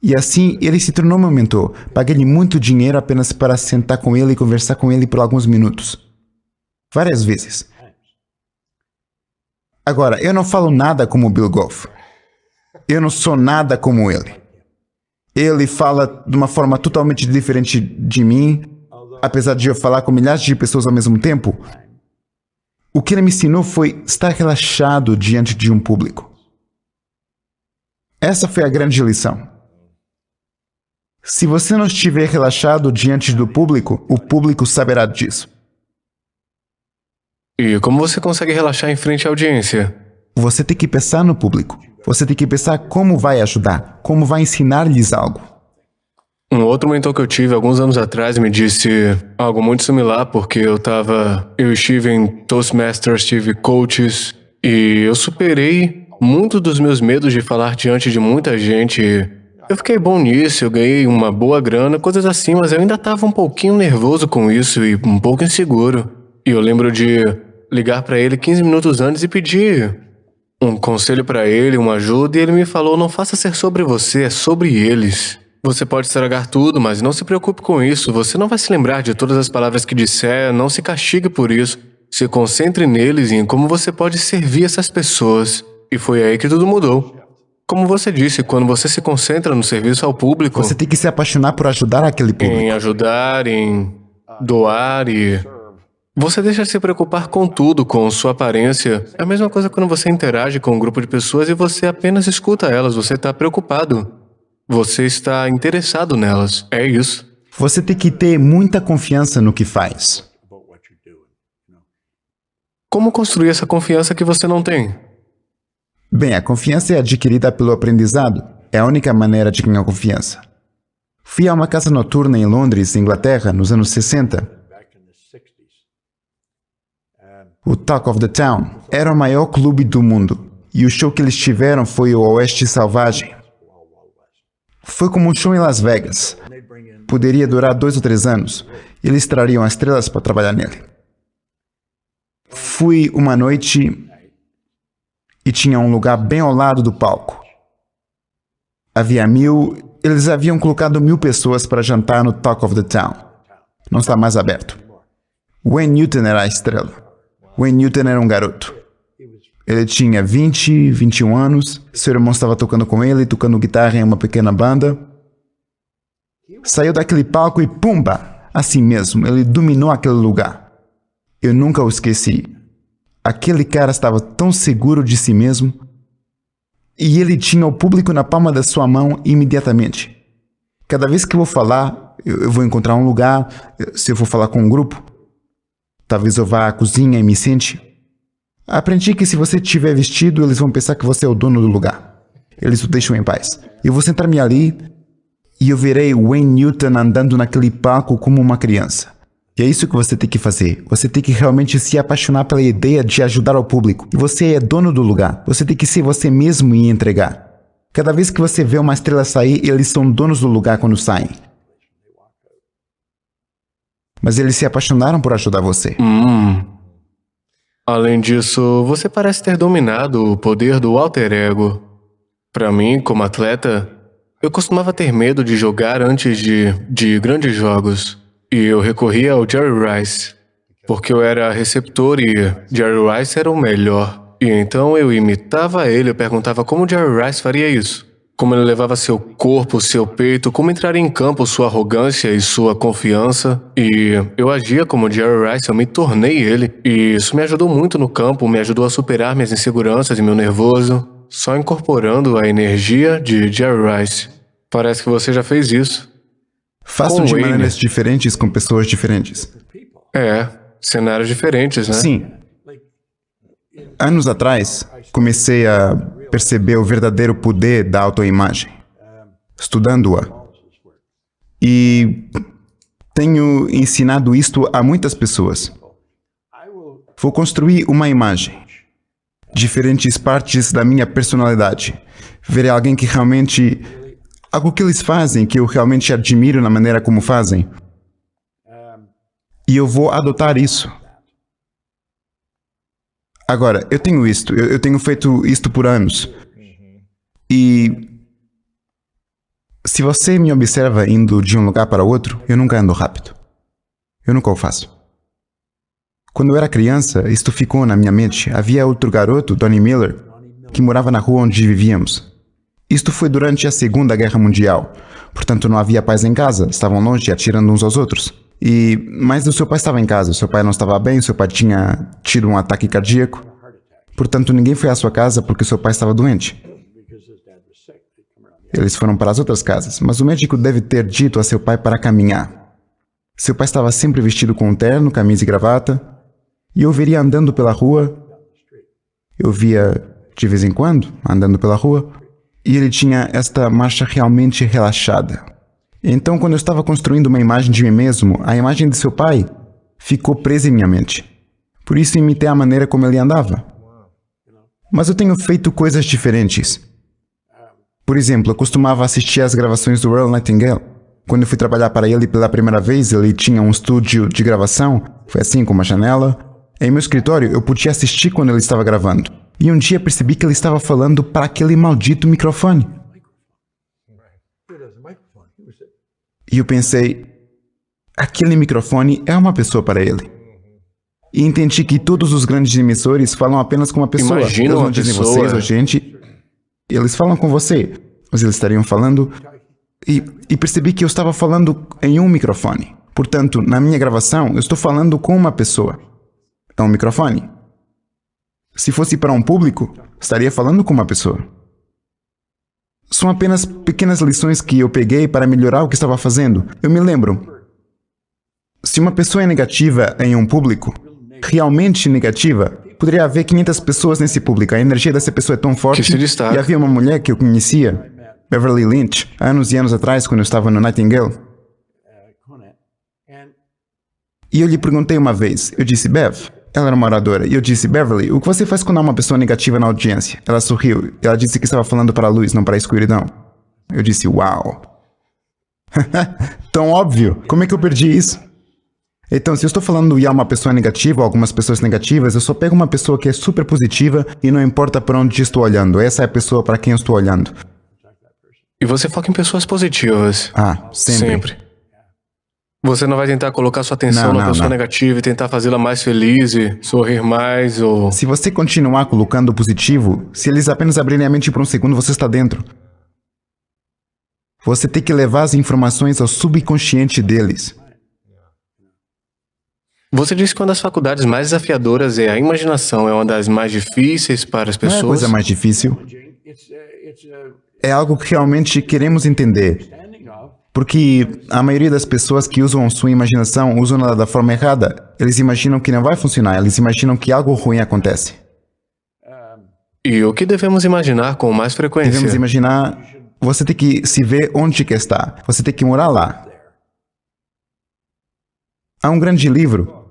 [SPEAKER 3] E assim, ele se tornou meu mentor. Paguei-lhe muito dinheiro apenas para sentar com ele e conversar com ele por alguns minutos. Várias vezes. Agora, eu não falo nada como Bill Gove. Eu não sou nada como ele. Ele fala de uma forma totalmente diferente de mim, apesar de eu falar com milhares de pessoas ao mesmo tempo. O que ele me ensinou foi estar relaxado diante de um público. Essa foi a grande lição. Se você não estiver relaxado diante do público, o público saberá disso.
[SPEAKER 2] E como você consegue relaxar em frente à audiência?
[SPEAKER 3] Você tem que pensar no público. Você tem que pensar como vai ajudar, como vai ensinar-lhes algo.
[SPEAKER 2] Um outro mentor que eu tive alguns anos atrás me disse algo muito similar, porque eu estive em Toastmasters, tive coaches, e eu superei muitos dos meus medos de falar diante de muita gente. Eu fiquei bom nisso, eu ganhei uma boa grana, coisas assim, mas eu ainda estava um pouquinho nervoso com isso e um pouco inseguro. E eu lembro de ligar para ele 15 minutos antes e pedir um conselho para ele, uma ajuda, e ele me falou, não faça ser sobre você, é sobre eles. Você pode estragar tudo, mas não se preocupe com isso, você não vai se lembrar de todas as palavras que disser, não se castigue por isso. Se concentre neles e em como você pode servir essas pessoas. E foi aí que tudo mudou. Como você disse, quando você se concentra no serviço ao público...
[SPEAKER 3] Você tem que se apaixonar por ajudar aquele público.
[SPEAKER 2] Em ajudar, em doar e... Você deixa de se preocupar com tudo, com sua aparência. É a mesma coisa quando você interage com um grupo de pessoas e você apenas escuta elas, você está preocupado. Você está interessado nelas. É isso.
[SPEAKER 3] Você tem que ter muita confiança no que faz.
[SPEAKER 2] Como construir essa confiança que você não tem?
[SPEAKER 3] Bem, a confiança é adquirida pelo aprendizado. É a única maneira de ganhar confiança. Fui a uma casa noturna em Londres, Inglaterra, nos anos 60. O Talk of the Town era o maior clube do mundo. E o show que eles tiveram foi o Oeste Selvagem. Foi como um show em Las Vegas. Poderia durar 2 ou 3 anos. Eles trariam as estrelas para trabalhar nele. Fui uma noite e tinha um lugar bem ao lado do palco. Havia 1000... Eles haviam colocado 1000 pessoas para jantar no Talk of the Town. Não está mais aberto. Wayne Newton era a estrela. Wayne Newton era um garoto. Ele tinha 20, 21 anos. Seu irmão estava tocando com ele, tocando guitarra em uma pequena banda. Saiu daquele palco e pumba! Assim mesmo, ele dominou aquele lugar. Eu nunca o esqueci. Aquele cara estava tão seguro de si mesmo. E ele tinha o público na palma da sua mão imediatamente. Cada vez que eu vou falar, eu vou encontrar um lugar, se eu for falar com um grupo, talvez eu vá à cozinha e me sente. Aprendi que se você estiver vestido, eles vão pensar que você é o dono do lugar. Eles o deixam em paz. Eu vou sentar-me ali e eu verei Wayne Newton andando naquele palco como uma criança. E é isso que você tem que fazer. Você tem que realmente se apaixonar pela ideia de ajudar o público. E você é dono do lugar. Você tem que ser você mesmo e entregar. Cada vez que você vê uma estrela sair, eles são donos do lugar quando saem. Mas eles se apaixonaram por ajudar você.
[SPEAKER 2] Além disso, você parece ter dominado o poder do alter ego. Para mim, como atleta, eu costumava ter medo de jogar antes de grandes jogos. E eu recorria ao Jerry Rice, porque eu era receptor e Jerry Rice era o melhor. E então eu imitava ele, eu perguntava como Jerry Rice faria isso. Como ele levava seu corpo, seu peito, como entraria em campo sua arrogância e sua confiança. E eu agia como Jerry Rice, eu me tornei ele. E isso me ajudou muito no campo, me ajudou a superar minhas inseguranças e meu nervoso, só incorporando a energia de Jerry Rice. Parece que você já fez isso.
[SPEAKER 3] Faço
[SPEAKER 2] Com
[SPEAKER 3] de
[SPEAKER 2] Wayne.
[SPEAKER 3] maneiras diferentes com pessoas diferentes.
[SPEAKER 2] Cenários diferentes, né?
[SPEAKER 3] Sim. Anos atrás, comecei a perceber o verdadeiro poder da autoimagem, estudando-a. E tenho ensinado isto a muitas pessoas. Vou construir uma imagem, diferentes partes da minha personalidade. Verei alguém que realmente... algo que eles fazem, que eu realmente admiro na maneira como fazem. E eu vou adotar isso. Agora, eu tenho isto. Eu tenho feito isto por anos. E... se você me observa indo de um lugar para outro, eu nunca ando rápido. Eu nunca o faço. Quando eu era criança, isto ficou na minha mente. Havia outro garoto, Donnie Miller, que morava na rua onde vivíamos. Isto foi durante a Segunda Guerra Mundial. Portanto, não havia paz em casa. Estavam longe, atirando uns aos outros. Mas o seu pai estava em casa. O seu pai não estava bem. O seu pai tinha tido um ataque cardíaco. Portanto, ninguém foi à sua casa porque o seu pai estava doente. Eles foram para as outras casas. Mas o médico deve ter dito a seu pai para caminhar. Seu pai estava sempre vestido com um terno, camisa e gravata. E eu veria andando pela rua. Eu via de vez em quando, andando pela rua. E ele tinha esta marcha realmente relaxada. Então, quando eu estava construindo uma imagem de mim mesmo, a imagem de seu pai ficou presa em minha mente. Por isso, imitei a maneira como ele andava. Mas eu tenho feito coisas diferentes. Por exemplo, eu costumava assistir às gravações do Earl Nightingale. Quando eu fui trabalhar para ele pela primeira vez, ele tinha um estúdio de gravação. Foi assim, com uma janela. Em meu escritório, eu podia assistir quando ele estava gravando. E um dia percebi que ele estava falando para aquele maldito microfone. E eu pensei, aquele microfone é uma pessoa para ele. E entendi que todos os grandes emissores falam apenas com uma pessoa.
[SPEAKER 2] Imagina
[SPEAKER 3] Eles
[SPEAKER 2] uma
[SPEAKER 3] não dizem
[SPEAKER 2] pessoa.
[SPEAKER 3] vocês ou gente. Eles falam com você. Mas eles estariam falando... E percebi que eu estava falando em um microfone. Portanto, na minha gravação, eu estou falando com uma pessoa. É um microfone. Se fosse para um público, estaria falando com uma pessoa. São apenas pequenas lições que eu peguei para melhorar o que estava fazendo. Eu me lembro. Se uma pessoa é negativa em um público, realmente negativa, poderia haver 500 pessoas nesse público. A energia dessa pessoa é tão forte.
[SPEAKER 2] Que se destaca.
[SPEAKER 3] E havia uma mulher que eu conhecia, Beverly Lynch, anos e anos atrás, quando eu estava no Nightingale. E eu lhe perguntei uma vez, eu disse, Bev, ela era uma oradora, e eu disse, Beverly, o que você faz quando há uma pessoa negativa na audiência? Ela sorriu, e ela disse que estava falando para a luz, não para a escuridão. Eu disse, uau. Tão óbvio, como é que eu perdi isso? Então, se eu estou falando e há uma pessoa negativa, ou algumas pessoas negativas, eu só pego uma pessoa que é super positiva e não importa para onde estou olhando, essa é a pessoa para quem eu estou olhando.
[SPEAKER 2] E você foca em pessoas positivas.
[SPEAKER 3] Sempre.
[SPEAKER 2] Você não vai tentar colocar sua atenção na pessoa negativa e tentar fazê-la mais feliz e sorrir mais ou...
[SPEAKER 3] Se você continuar colocando o positivo, se eles apenas abrirem a mente por um segundo, você está dentro. Você tem que levar as informações ao subconsciente deles.
[SPEAKER 2] Você disse que uma das faculdades mais desafiadoras é a imaginação. É uma das mais difíceis para as
[SPEAKER 3] Não é a
[SPEAKER 2] pessoas.
[SPEAKER 3] coisa mais difícil. É algo que realmente queremos entender. Porque a maioria das pessoas que usam sua imaginação usam ela da forma errada. Eles imaginam que não vai funcionar, eles imaginam que algo ruim acontece.
[SPEAKER 2] E o que devemos imaginar com mais frequência?
[SPEAKER 3] Devemos imaginar, você tem que se ver onde que está, você tem que morar lá. Há um grande livro.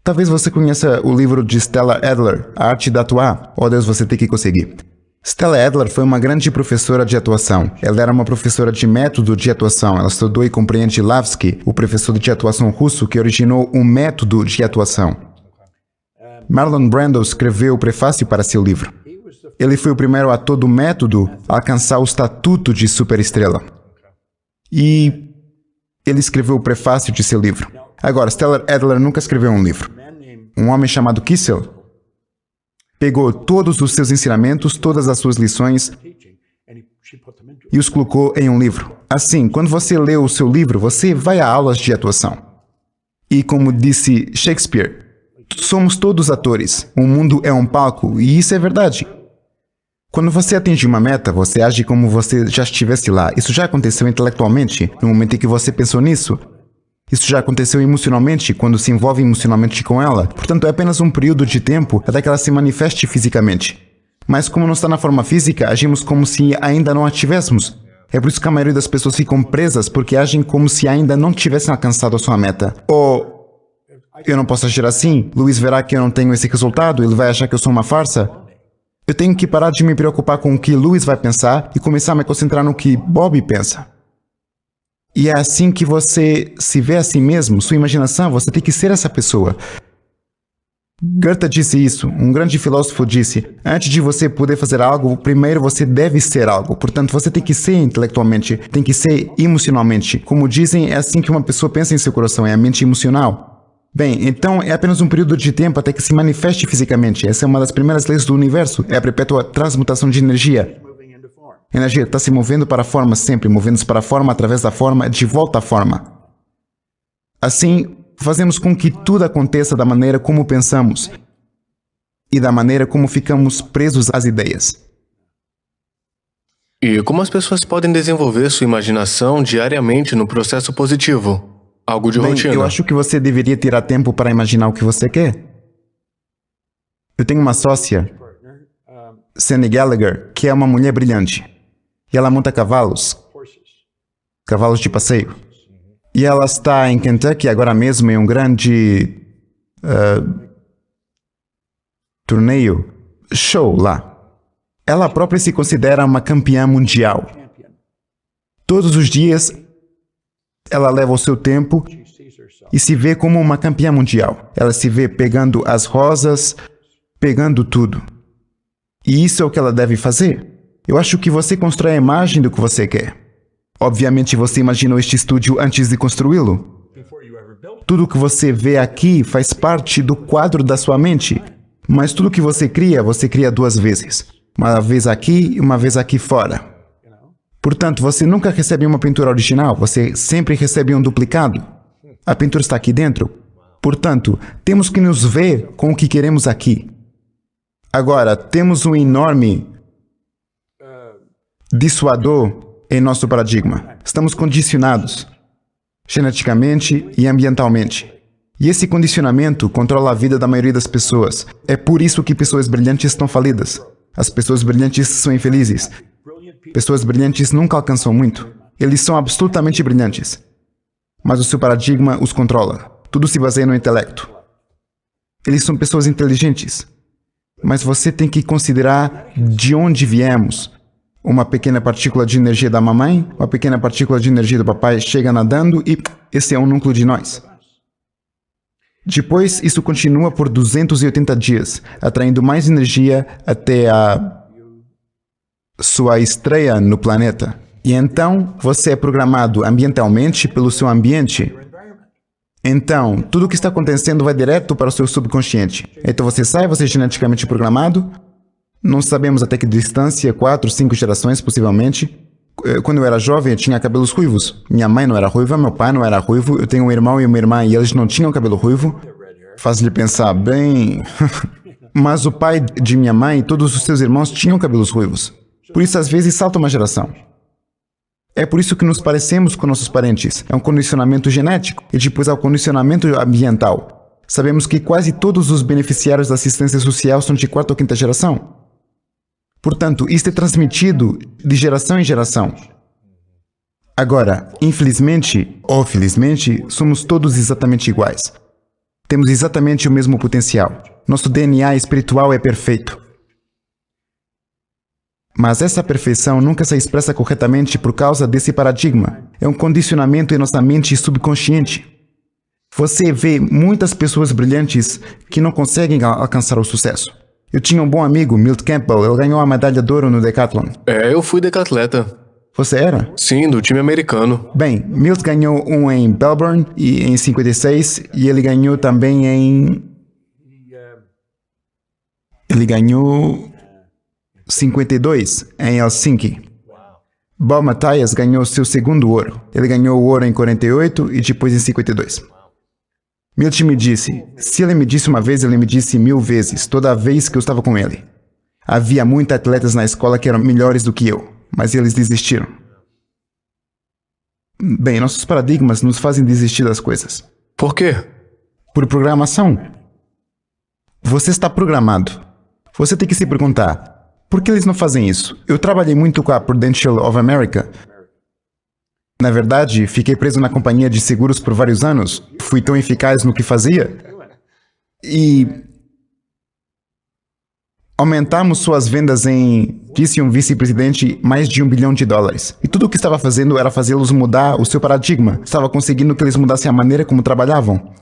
[SPEAKER 3] Talvez você conheça o livro de Stella Adler, A Arte de Atuar. Oh Deus, você tem que conseguir. Stella Adler foi uma grande professora de atuação. Ela era uma professora de método de atuação. Ela estudou e compreende Lavsky, o professor de atuação russo que originou um método de atuação. Marlon Brando escreveu o prefácio para seu livro. Ele foi o primeiro ator do método a alcançar o estatuto de superestrela. E ele escreveu o prefácio de seu livro. Agora, Stella Adler nunca escreveu um livro. Um homem chamado Kissel pegou todos os seus ensinamentos, todas as suas lições e os colocou em um livro. Assim, quando você lê o seu livro, você vai a aulas de atuação. E como disse Shakespeare, somos todos atores. O mundo é um palco, e isso é verdade. Quando você atinge uma meta, você age como você já estivesse lá. Isso já aconteceu intelectualmente, no momento em que você pensou nisso. Isso já aconteceu emocionalmente, quando se envolve emocionalmente com ela. Portanto, é apenas um período de tempo até que ela se manifeste fisicamente. Mas como não está na forma física, agimos como se ainda não a tivéssemos. É por isso que a maioria das pessoas ficam presas, porque agem como se ainda não tivessem alcançado a sua meta. Ou, eu não posso agir assim, Luiz verá que eu não tenho esse resultado, ele vai achar que eu sou uma farsa. Eu tenho que parar de me preocupar com o que Luiz vai pensar e começar a me concentrar no que Bob pensa. E é assim que você se vê a si mesmo, sua imaginação, você tem que ser essa pessoa. Goethe disse isso, um grande filósofo disse, antes de você poder fazer algo, primeiro você deve ser algo. Portanto, você tem que ser intelectualmente, tem que ser emocionalmente. Como dizem, é assim que uma pessoa pensa em seu coração, é a mente emocional. Bem, então é apenas um período de tempo até que se manifeste fisicamente. Essa é uma das primeiras leis do universo, é a perpétua transmutação de energia. A energia está se movendo para a forma sempre, movendo-se para a forma, através da forma, de volta à forma. Assim, fazemos com que tudo aconteça da maneira como pensamos e da maneira como ficamos presos às ideias.
[SPEAKER 2] E como as pessoas podem desenvolver sua imaginação diariamente no processo positivo? Algo de rotina.
[SPEAKER 3] Eu acho que você deveria tirar tempo para imaginar o que você quer. Eu tenho uma sócia, Sandy Gallagher, que é uma mulher brilhante. E ela monta cavalos de passeio. E ela está em Kentucky agora mesmo em um grande torneio, show lá. Ela própria se considera uma campeã mundial. Todos os dias, ela leva o seu tempo e se vê como uma campeã mundial. Ela se vê pegando as rosas, pegando tudo. E isso é o que ela deve fazer. Eu acho que você constrói a imagem do que você quer. Obviamente você imaginou este estúdio antes de construí-lo. Tudo que você vê aqui faz parte do quadro da sua mente. Mas tudo que você cria duas vezes. Uma vez aqui e uma vez aqui fora. Portanto, você nunca recebe uma pintura original, você sempre recebe um duplicado. A pintura está aqui dentro. Portanto, temos que nos ver com o que queremos aqui. Agora, temos um enorme dissuador em nosso paradigma. Estamos condicionados, geneticamente e ambientalmente. E esse condicionamento controla a vida da maioria das pessoas. É por isso que pessoas brilhantes estão falidas. As pessoas brilhantes são infelizes. Pessoas brilhantes nunca alcançam muito. Eles são absolutamente brilhantes. Mas o seu paradigma os controla. Tudo se baseia no intelecto. Eles são pessoas inteligentes. Mas você tem que considerar de onde viemos. Uma pequena partícula de energia da mamãe, uma pequena partícula de energia do papai chega nadando e esse é um núcleo de nós. Depois, isso continua por 280 dias, atraindo mais energia até a sua estreia no planeta. E então, você é programado ambientalmente pelo seu ambiente. Então, tudo o que está acontecendo vai direto para o seu subconsciente. Então você sai, você é geneticamente programado. Não sabemos até que distância, 4, 5 gerações, possivelmente. Quando eu era jovem, eu tinha cabelos ruivos. Minha mãe não era ruiva, meu pai não era ruivo. Eu tenho um irmão e uma irmã e eles não tinham cabelo ruivo. Faz-lhe pensar bem... Mas o pai de minha mãe e todos os seus irmãos tinham cabelos ruivos. Por isso, às vezes, salta uma geração. É por isso que nos parecemos com nossos parentes. É um condicionamento genético e depois há o condicionamento ambiental. Sabemos que quase todos os beneficiários da assistência social são de quarta ou quinta geração. Portanto, isto é transmitido de geração em geração. Agora, infelizmente ou felizmente, somos todos exatamente iguais. Temos exatamente o mesmo potencial. Nosso DNA espiritual é perfeito. Mas essa perfeição nunca se expressa corretamente por causa desse paradigma. É um condicionamento em nossa mente subconsciente. Você vê muitas pessoas brilhantes que não conseguem alcançar o sucesso. Eu tinha um bom amigo, Milt Campbell, ele ganhou a medalha de ouro no decathlon.
[SPEAKER 2] Eu fui decatleta.
[SPEAKER 3] Você era?
[SPEAKER 2] Sim, do time americano.
[SPEAKER 3] Bem, Milt ganhou um em Melbourne e em 56 e ele ganhou também em... Ele ganhou 52 em Helsinki. Bob Mathias ganhou seu segundo ouro. Ele ganhou o ouro em 48 e depois em 52. Milt me disse, se ele me disse uma vez, ele me disse 1000 vezes, toda vez que eu estava com ele. Havia muitos atletas na escola que eram melhores do que eu, mas eles desistiram. Bem, nossos paradigmas nos fazem desistir das coisas.
[SPEAKER 2] Por quê?
[SPEAKER 3] Por programação. Você está programado. Você tem que se perguntar, por que eles não fazem isso? Eu trabalhei muito com a Prudential of America. Na verdade, fiquei preso na companhia de seguros por vários anos. Fui tão eficaz no que fazia. E aumentamos suas vendas em, disse um vice-presidente, mais de $1 bilhão. E tudo o que estava fazendo era fazê-los mudar o seu paradigma. Estava conseguindo que eles mudassem a maneira como trabalhavam.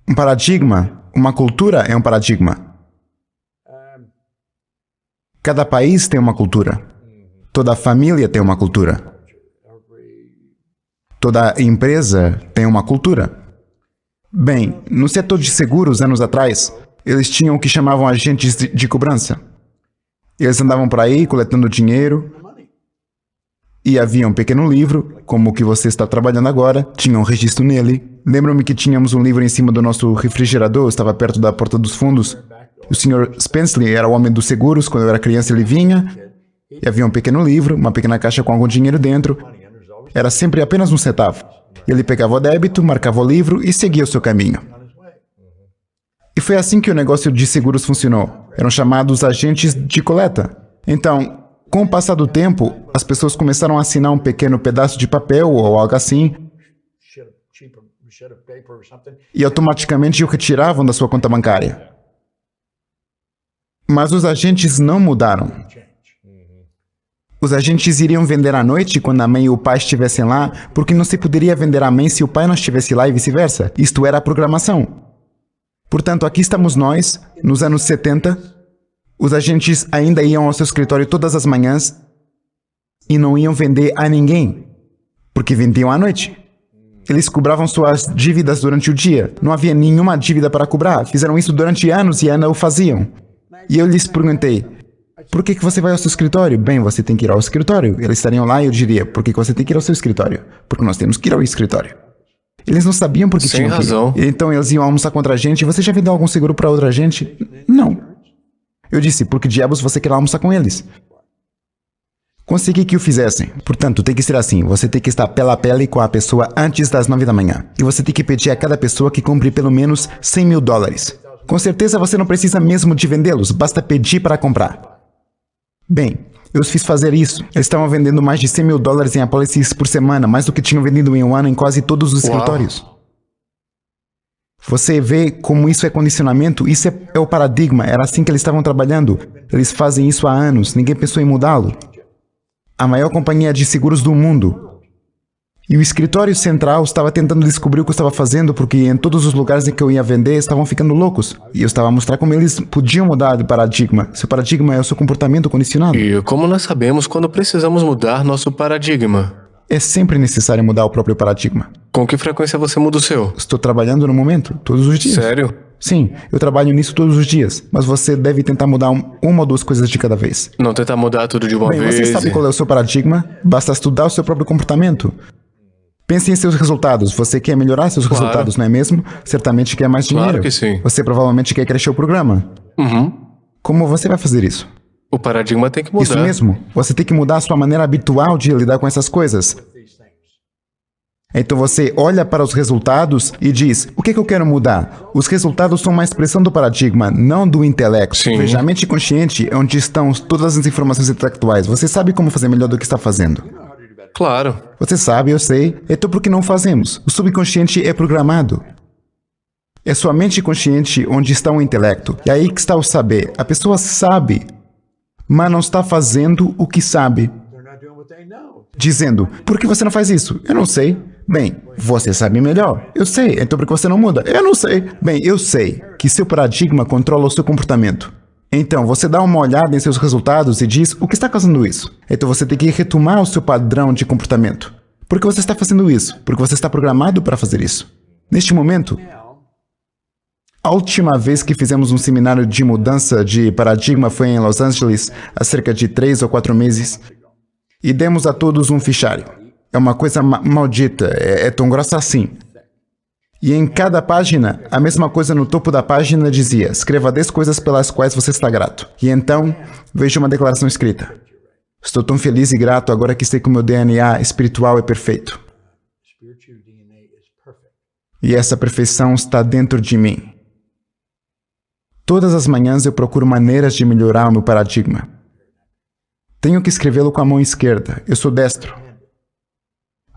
[SPEAKER 3] Um paradigma, uma cultura é um paradigma. Cada país tem uma cultura. Toda família tem uma cultura. Toda empresa tem uma cultura. Bem, no setor de seguros, anos atrás, eles tinham o que chamavam agentes de cobrança. Eles andavam por aí coletando dinheiro e havia um pequeno livro, como o que você está trabalhando agora, tinha um registro nele. Lembro-me que tínhamos um livro em cima do nosso refrigerador, estava perto da porta dos fundos. O Sr. Spenceley era o homem dos seguros, quando eu era criança ele vinha e havia um pequeno livro, uma pequena caixa com algum dinheiro dentro. Era sempre apenas um centavo. Ele pegava o débito, marcava o livro e seguia o seu caminho. E foi assim que o negócio de seguros funcionou. Eram chamados agentes de coleta. Então, com o passar do tempo, as pessoas começaram a assinar um pequeno pedaço de papel ou algo assim e automaticamente o retiravam da sua conta bancária. Mas os agentes não mudaram. Os agentes iriam vender à noite quando a mãe e o pai estivessem lá, porque não se poderia vender à mãe se o pai não estivesse lá e vice-versa. Isto era a programação. Portanto, aqui estamos nós, nos anos 70, os agentes ainda iam ao seu escritório todas as manhãs e não iam vender a ninguém, porque vendiam à noite. Eles cobravam suas dívidas durante o dia. Não havia nenhuma dívida para cobrar. Fizeram isso durante anos e ainda o faziam. E eu lhes perguntei, por que você vai ao seu escritório? Bem, você tem que ir ao escritório. Eles estariam lá e eu diria, por que você tem que ir ao seu escritório? Porque nós temos que ir ao escritório. Eles não sabiam por que tinham que ir. Sem razão. Então eles iam almoçar contra a gente. Você já vendeu algum seguro para outra gente? Não. Eu disse, por que diabos você quer almoçar com eles? Consegui que o fizessem. Portanto, tem que ser assim. Você tem que estar pela pele com a pessoa antes das 9 da manhã. E você tem que pedir a cada pessoa que compre pelo menos $100 mil. Com certeza você não precisa mesmo de vendê-los. Basta pedir para comprar. Bem, eu os fiz fazer isso. Eles estavam vendendo mais de $100 mil em apólices por semana, mais do que tinham vendido em um ano em quase todos os escritórios. Você vê como isso é condicionamento? Isso é o paradigma. Era assim que eles estavam trabalhando. Eles fazem isso há anos. Ninguém pensou em mudá-lo. A maior companhia de seguros do mundo. E o escritório central estava tentando descobrir o que eu estava fazendo, porque em todos os lugares em que eu ia vender, estavam ficando loucos. E eu estava a mostrar como eles podiam mudar de paradigma. Seu paradigma é o seu comportamento condicionado.
[SPEAKER 2] E como nós sabemos quando precisamos mudar nosso paradigma?
[SPEAKER 3] É sempre necessário mudar o próprio paradigma.
[SPEAKER 2] Com que frequência você muda o seu?
[SPEAKER 3] Estou trabalhando no momento, todos os dias.
[SPEAKER 2] Sério?
[SPEAKER 3] Sim, eu trabalho nisso todos os dias. Mas você deve tentar mudar uma ou duas coisas de cada vez.
[SPEAKER 2] Não tentar mudar tudo de uma vez.
[SPEAKER 3] Bem, você sabe qual é o seu paradigma? Basta estudar o seu próprio comportamento. Pense em seus resultados. Você quer melhorar seus resultados, não é mesmo? Certamente quer mais dinheiro.
[SPEAKER 2] Claro que sim.
[SPEAKER 3] Você provavelmente quer crescer o programa.
[SPEAKER 2] Uhum.
[SPEAKER 3] Como você vai fazer isso?
[SPEAKER 2] O paradigma tem que mudar.
[SPEAKER 3] Isso mesmo. Você tem que mudar a sua maneira habitual de lidar com essas coisas. Então você olha para os resultados e diz, o que é que eu quero mudar? Os resultados são uma expressão do paradigma, não do intelecto.
[SPEAKER 2] Sim.
[SPEAKER 3] Veja, a mente consciente é onde estão todas as informações intelectuais. Você sabe como fazer melhor do que está fazendo.
[SPEAKER 2] Claro.
[SPEAKER 3] Você sabe, eu sei. Então por que não fazemos? O subconsciente é programado. É sua mente consciente onde está o intelecto. E aí que está o saber. A pessoa sabe, mas não está fazendo o que sabe. Dizendo, por que você não faz isso? Eu não sei. Bem, você sabe melhor. Eu sei. Então por que você não muda? Eu não sei. Bem, eu sei que seu paradigma controla o seu comportamento. Então, você dá uma olhada em seus resultados e diz, o que está causando isso? Então você tem que retomar o seu padrão de comportamento. Por que você está fazendo isso? Porque você está programado para fazer isso. Neste momento, a última vez que fizemos um seminário de mudança de paradigma foi em Los Angeles, há cerca de 3 ou 4 meses, e demos a todos um fichário. É uma coisa maldita, é tão grossa assim. E em cada página, a mesma coisa no topo da página dizia, escreva 10 coisas pelas quais você está grato. E então, vejo uma declaração escrita. Estou tão feliz e grato agora que sei que o meu DNA espiritual é perfeito. E essa perfeição está dentro de mim. Todas as manhãs eu procuro maneiras de melhorar o meu paradigma. Tenho que escrevê-lo com a mão esquerda. Eu sou destro.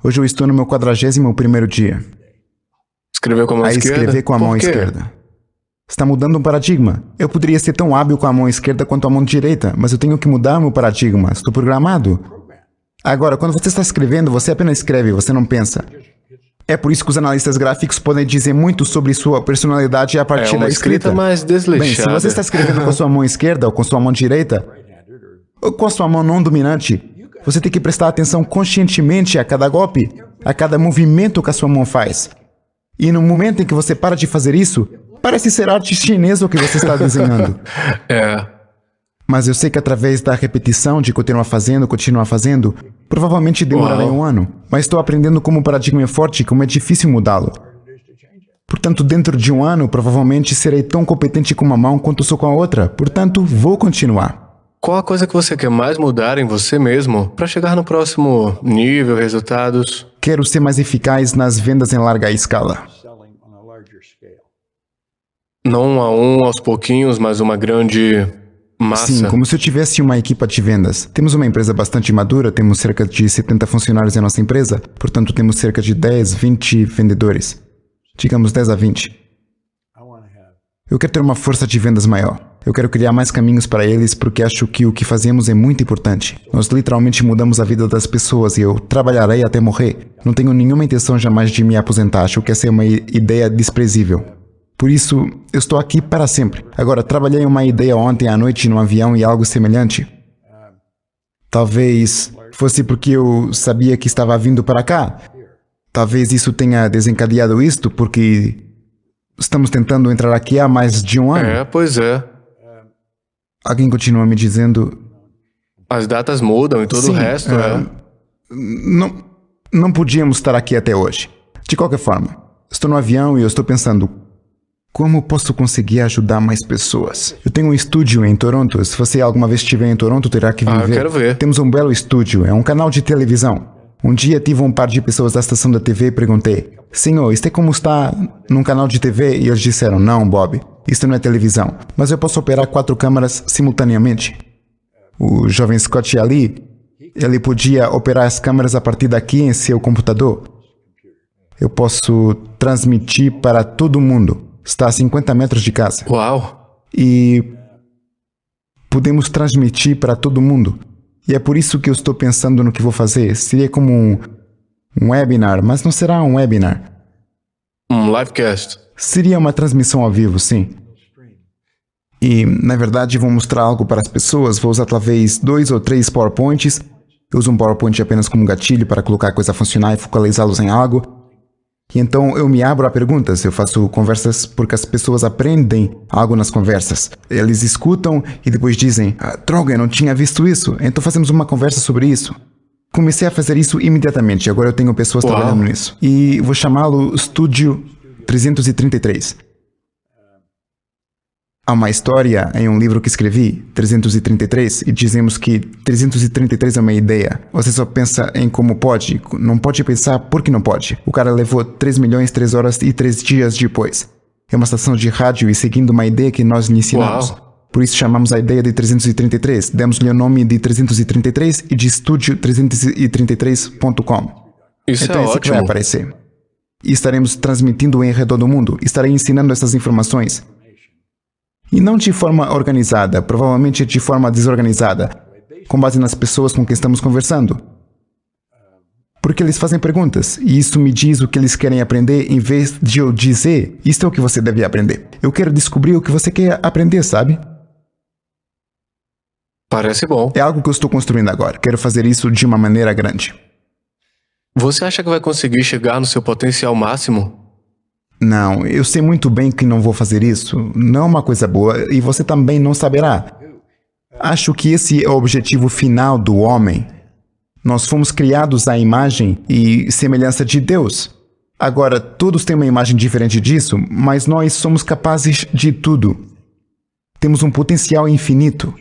[SPEAKER 3] Hoje eu estou no meu 41º dia.
[SPEAKER 2] Escrever com a mão esquerda?
[SPEAKER 3] Escrever com a mão esquerda. Está mudando um paradigma. Eu poderia ser tão hábil com a mão esquerda quanto a mão direita, mas eu tenho que mudar o meu paradigma. Estou programado. Agora, quando você está escrevendo, você apenas escreve, você não pensa. É por isso que os analistas gráficos podem dizer muito sobre sua personalidade a partir da escrita.
[SPEAKER 2] Mais desleixada.
[SPEAKER 3] Bem, se você está escrevendo com a sua mão esquerda ou com sua mão direita, ou com a sua mão não dominante, você tem que prestar atenção conscientemente a cada golpe, a cada movimento que a sua mão faz. E no momento em que você para de fazer isso, parece ser arte chinesa o que você está desenhando. Mas eu sei que através da repetição de continuar fazendo, provavelmente demorará um ano. Mas estou aprendendo como o paradigma é forte e como é difícil mudá-lo. Portanto, dentro de um ano, provavelmente serei tão competente com uma mão quanto sou com a outra. Portanto, vou continuar.
[SPEAKER 2] Qual a coisa que você quer mais mudar em você mesmo para chegar no próximo nível, resultados?
[SPEAKER 3] Quero ser mais eficaz nas vendas em larga escala.
[SPEAKER 2] Não aos pouquinhos, mas uma grande massa.
[SPEAKER 3] Sim, como se eu tivesse uma equipe de vendas. Temos uma empresa bastante madura, temos cerca de 70 funcionários em nossa empresa, portanto temos cerca de 10, 20 vendedores. Digamos 10 a 20. Eu quero ter uma força de vendas maior. Eu quero criar mais caminhos para eles porque acho que o que fazemos é muito importante. Nós literalmente mudamos a vida das pessoas e eu trabalharei até morrer. Não tenho nenhuma intenção jamais de me aposentar. Acho que essa é uma ideia desprezível. Por isso, eu estou aqui para sempre. Agora, trabalhei uma ideia ontem à noite no avião e algo semelhante. Talvez fosse porque eu sabia que estava vindo para cá. Talvez isso tenha desencadeado isto porque estamos tentando entrar aqui há mais de um ano.
[SPEAKER 2] Pois é.
[SPEAKER 3] Alguém continua me dizendo...
[SPEAKER 2] As datas mudam e todo o resto,
[SPEAKER 3] Não podíamos estar aqui até hoje. De qualquer forma, estou no avião e eu estou pensando... Como posso conseguir ajudar mais pessoas? Eu tenho um estúdio em Toronto. Se você alguma vez estiver em Toronto, terá que vir ver.
[SPEAKER 2] Eu quero ver.
[SPEAKER 3] Temos um belo estúdio. É um canal de televisão. Um dia tive um par de pessoas da estação da TV e perguntei... Senhor, isto é como está num canal de TV? E eles disseram, não, Bob, isto não é televisão. Mas eu posso operar 4 câmeras simultaneamente. O jovem Scott ali, ele podia operar as câmeras a partir daqui em seu computador. Eu posso transmitir para todo mundo. Está a 50 metros de casa.
[SPEAKER 2] Uau!
[SPEAKER 3] E podemos transmitir para todo mundo. E é por isso que eu estou pensando no que vou fazer. Seria como um webinar, mas não será um webinar.
[SPEAKER 2] Um livecast.
[SPEAKER 3] Seria uma transmissão ao vivo, sim. E, na verdade, vou mostrar algo para as pessoas. Vou usar talvez 2 ou 3 PowerPoints. Eu uso um PowerPoint apenas como gatilho para colocar a coisa a funcionar e focalizá-los em algo. E então eu me abro a perguntas, eu faço conversas porque as pessoas aprendem algo nas conversas. Eles escutam e depois dizem, droga, eu não tinha visto isso, então fazemos uma conversa sobre isso. Comecei a fazer isso imediatamente, agora eu tenho pessoas trabalhando nisso. E vou chamá-lo Estúdio 333. Há uma história em um livro que escrevi, 333, e dizemos que 333 é uma ideia. Você só pensa em como pode, não pode pensar por que não pode. O cara levou 3 milhões, 3 horas e 3 dias depois. É uma estação de rádio e seguindo uma ideia que nós lhe ensinamos.
[SPEAKER 2] Uau.
[SPEAKER 3] Por isso chamamos a ideia de 333. Demos-lhe o nome de 333 e de estúdio 333.com.
[SPEAKER 2] Isso
[SPEAKER 3] Então
[SPEAKER 2] é
[SPEAKER 3] isso que vai
[SPEAKER 2] ótimo.
[SPEAKER 3] aparecer. E estaremos transmitindo em redor do mundo. Estarei ensinando essas informações. E não de forma organizada, provavelmente de forma desorganizada, com base nas pessoas com quem estamos conversando. Porque eles fazem perguntas, e isso me diz o que eles querem aprender em vez de eu dizer, isto é o que você deve aprender. Eu quero descobrir o que você quer aprender, sabe?
[SPEAKER 2] Parece bom.
[SPEAKER 3] É algo que eu estou construindo agora. Quero fazer isso de uma maneira grande.
[SPEAKER 2] Você acha que vai conseguir chegar no seu potencial máximo?
[SPEAKER 3] Não, eu sei muito bem que não vou fazer isso. Não é uma coisa boa e você também não saberá. Acho que esse é o objetivo final do homem. Nós fomos criados à imagem e semelhança de Deus. Agora, todos têm uma imagem diferente disso, mas nós somos capazes de tudo. Temos um potencial infinito.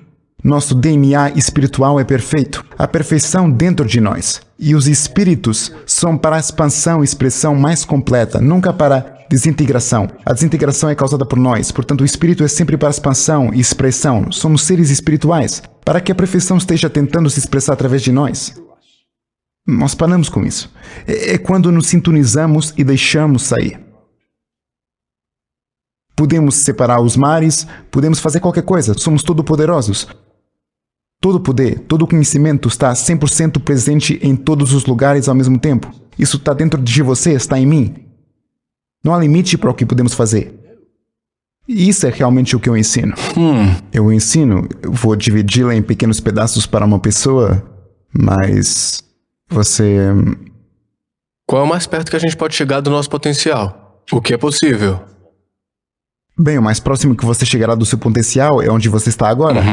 [SPEAKER 3] Nosso DNA espiritual é perfeito, a perfeição dentro de nós. E os espíritos são para a expansão e expressão mais completa, nunca para desintegração. A desintegração é causada por nós, portanto o espírito é sempre para expansão e expressão. Somos seres espirituais, para que a perfeição esteja tentando se expressar através de nós. Nós paramos com isso. É quando nos sintonizamos e deixamos sair. Podemos separar os mares, podemos fazer qualquer coisa, somos todo-poderosos. Todo poder, todo conhecimento está 100% presente em todos os lugares ao mesmo tempo. Isso está dentro de você, está em mim. Não há limite para o que podemos fazer. E isso é realmente o que eu ensino. Eu ensino, vou dividi-la em pequenos pedaços para uma pessoa, mas você...
[SPEAKER 2] Qual é o mais perto que a gente pode chegar do nosso potencial? O que é possível?
[SPEAKER 3] Bem, o mais próximo que você chegará do seu potencial é onde você está agora.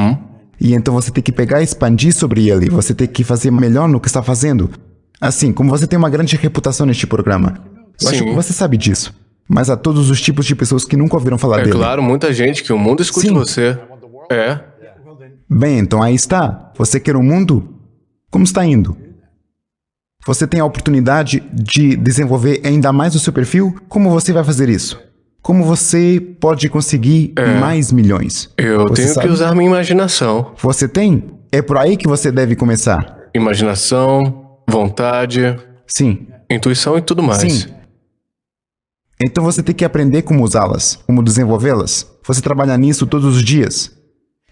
[SPEAKER 3] E então você tem que pegar e expandir sobre ele. Você tem que fazer melhor no que está fazendo. Assim, como você tem uma grande reputação neste programa. Eu acho que você sabe disso. Mas há todos os tipos de pessoas que nunca ouviram falar
[SPEAKER 2] É
[SPEAKER 3] dele.
[SPEAKER 2] claro, muita gente que o mundo escute
[SPEAKER 3] Sim.
[SPEAKER 2] você. É.
[SPEAKER 3] Bem, então aí está. Você quer um mundo? Como está indo? Você tem a oportunidade de desenvolver ainda mais o seu perfil? Como você vai fazer isso? Como você pode conseguir mais milhões?
[SPEAKER 2] Eu
[SPEAKER 3] Você
[SPEAKER 2] tenho
[SPEAKER 3] sabe?
[SPEAKER 2] que usar minha imaginação.
[SPEAKER 3] Você tem? É por aí que você deve começar.
[SPEAKER 2] Imaginação, vontade,
[SPEAKER 3] Sim.
[SPEAKER 2] intuição e tudo mais.
[SPEAKER 3] Sim. Então você tem que aprender como usá-las, como desenvolvê-las. Você trabalha nisso todos os dias.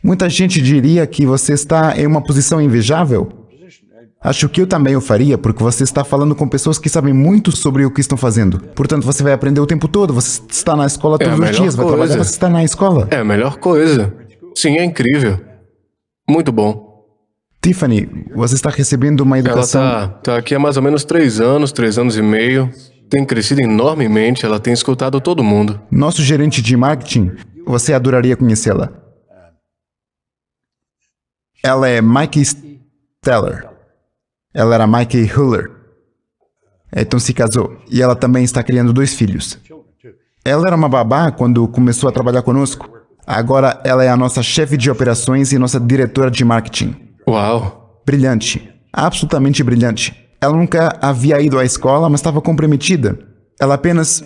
[SPEAKER 3] Muita gente diria que você está em uma posição invejável. Acho que eu também o faria, porque você está falando com pessoas que sabem muito sobre o que estão fazendo. Portanto, você vai aprender o tempo todo. Você está na escola
[SPEAKER 2] É a
[SPEAKER 3] todos os
[SPEAKER 2] melhor
[SPEAKER 3] dias. Vai trabalhar,
[SPEAKER 2] coisa.
[SPEAKER 3] você está na escola.
[SPEAKER 2] É a melhor coisa. Sim, é incrível. Muito bom.
[SPEAKER 3] Tiffany, você está recebendo uma
[SPEAKER 2] Ela
[SPEAKER 3] educação...
[SPEAKER 2] tá aqui há mais ou menos 3 anos, 3 anos e meio. Tem crescido enormemente, ela tem escutado todo mundo.
[SPEAKER 3] Nosso gerente de marketing, você adoraria conhecê-la. Ela é Mikey Steller. Ela era Mikey Huller. Então se casou. E ela também está criando 2 filhos. Ela era uma babá quando começou a trabalhar conosco. Agora ela é a nossa chefe de operações e nossa diretora de marketing.
[SPEAKER 2] Uau.
[SPEAKER 3] Brilhante. Absolutamente brilhante. Ela nunca havia ido à escola, mas estava comprometida. Ela apenas...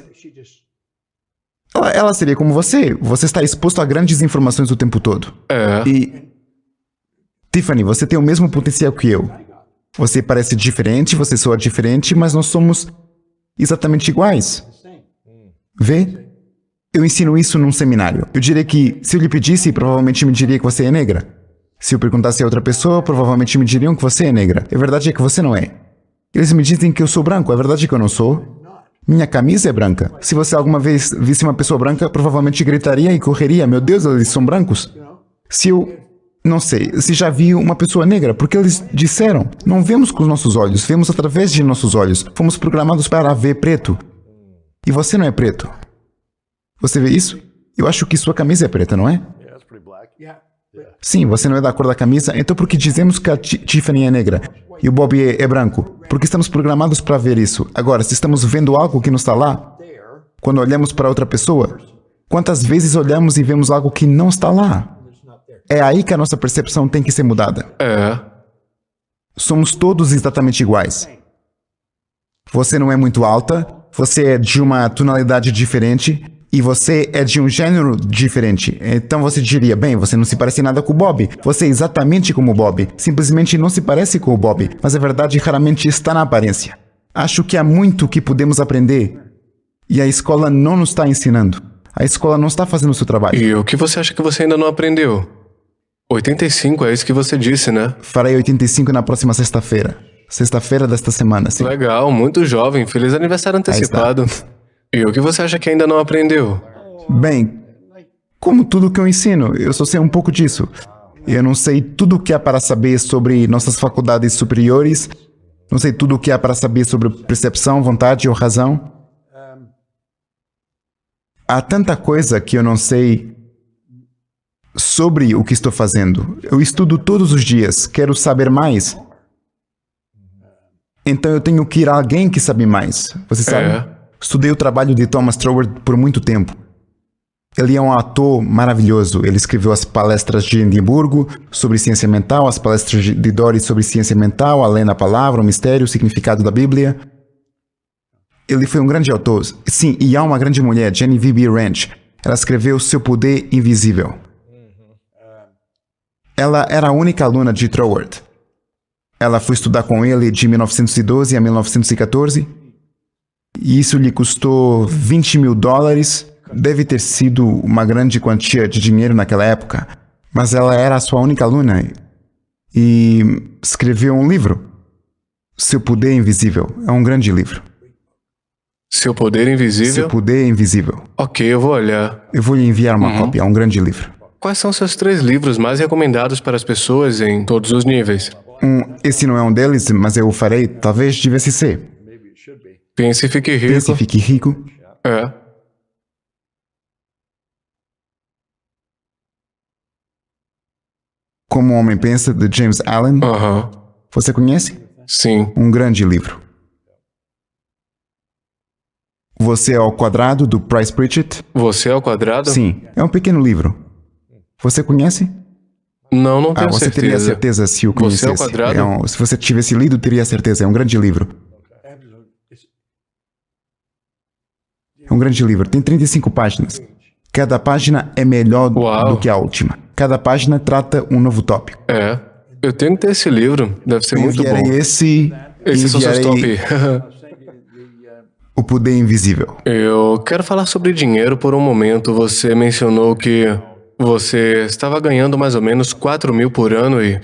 [SPEAKER 3] Ela seria como você. Você está exposto a grandes informações o tempo todo.
[SPEAKER 2] É.
[SPEAKER 3] E... Tiffany, você tem o mesmo potencial que eu. Você parece diferente, você soa diferente, mas nós somos exatamente iguais. Vê? Eu ensino isso num seminário. Eu diria que, se eu lhe pedisse, provavelmente me diria que você é negra. Se eu perguntasse a outra pessoa, provavelmente me diriam que você é negra. A verdade é que você não é. Eles me dizem que eu sou branco. A verdade é que eu não sou. Minha camisa é branca. Se você alguma vez visse uma pessoa branca, provavelmente gritaria e correria. Meu Deus, eles são brancos. Se eu... Não sei, se já viu uma pessoa negra, porque eles disseram, não vemos com os nossos olhos, vemos através de nossos olhos. Fomos programados para ver preto. E você não é preto. Você vê isso? Eu acho que sua camisa é preta, não é? Sim, você não é da cor da camisa, então por que dizemos que a Tiffany é negra e o Bob é branco? Porque estamos programados para ver isso. Agora, se estamos vendo algo que não está lá, quando olhamos para outra pessoa, Quantas vezes olhamos e vemos algo que não está lá? É aí que a nossa percepção tem que ser mudada. Somos todos exatamente iguais. Você não é muito alta, você é de uma tonalidade diferente e você é de um gênero diferente. Então você diria, bem, você não se parece nada com o Bob. Você é exatamente como o Bob. Simplesmente não se parece com o Bob. Mas a verdade raramente está na aparência. Acho que há muito que podemos aprender e a escola não nos está ensinando. A escola não está fazendo o seu trabalho.
[SPEAKER 2] E o que você acha que você ainda não aprendeu? 85 é isso que você disse, né?
[SPEAKER 3] Farei 85 na próxima sexta-feira. Sexta-feira desta semana, sim.
[SPEAKER 2] Legal, muito jovem. Feliz aniversário antecipado. E o que você acha que ainda não aprendeu?
[SPEAKER 3] Bem, como tudo que eu ensino, eu só sei um pouco disso. Eu não sei tudo o que há para saber sobre nossas faculdades superiores. Não sei tudo o que há para saber sobre percepção, vontade ou razão. Há tanta coisa que eu não sei sobre o que estou fazendo. Eu estudo todos os dias, quero saber mais. Então eu tenho que ir a alguém que sabe mais. Você sabe? Estudei o trabalho de Thomas Troward por muito tempo. Ele é um ator maravilhoso. Ele escreveu as palestras de Edimburgo sobre ciência mental, as palestras de Doris sobre ciência mental, Além da Palavra, o mistério, o significado da Bíblia. Ele foi um grande autor. Sim, e há uma grande mulher, Jenny V.B. Ranch. Ela escreveu Seu Poder Invisível. Ela era a única aluna de Troward. Ela foi estudar com ele de 1912 a 1914. E isso lhe custou $20 mil. Deve ter sido uma grande quantia de dinheiro naquela época. Mas ela era a sua única aluna. E escreveu um livro. Seu Poder Invisível. É um grande livro.
[SPEAKER 2] Seu Poder Invisível?
[SPEAKER 3] Seu Poder Invisível.
[SPEAKER 2] Ok, eu vou olhar.
[SPEAKER 3] Eu vou lhe enviar uma cópia. É um grande livro.
[SPEAKER 2] Quais são seus 3 livros mais recomendados para as pessoas em todos os níveis?
[SPEAKER 3] Esse não é um deles, mas eu o farei. Talvez devesse ser.
[SPEAKER 2] Pense e Fique Rico.
[SPEAKER 3] Pense e Fique Rico. Como o Homem Pensa, de James Allen. Você conhece?
[SPEAKER 2] Sim.
[SPEAKER 3] Um grande livro. Você ao Quadrado, do Price Pritchett.
[SPEAKER 2] Você ao Quadrado?
[SPEAKER 3] Sim. É um pequeno livro. Você conhece?
[SPEAKER 2] Não tenho
[SPEAKER 3] você
[SPEAKER 2] certeza.
[SPEAKER 3] teria certeza se o conhecesse.
[SPEAKER 2] Você ao Quadrado?
[SPEAKER 3] Se você tivesse lido, teria certeza. É um grande livro. É um grande livro. Tem 35 páginas. Cada página é melhor do que a última. Cada página trata um novo tópico.
[SPEAKER 2] Eu tenho que ter esse livro. Deve ser muito bom.
[SPEAKER 3] Esses
[SPEAKER 2] são seus top.
[SPEAKER 3] O Poder Invisível.
[SPEAKER 2] Eu quero falar sobre dinheiro por um momento. Você mencionou que você estava ganhando mais ou menos 4 mil por ano e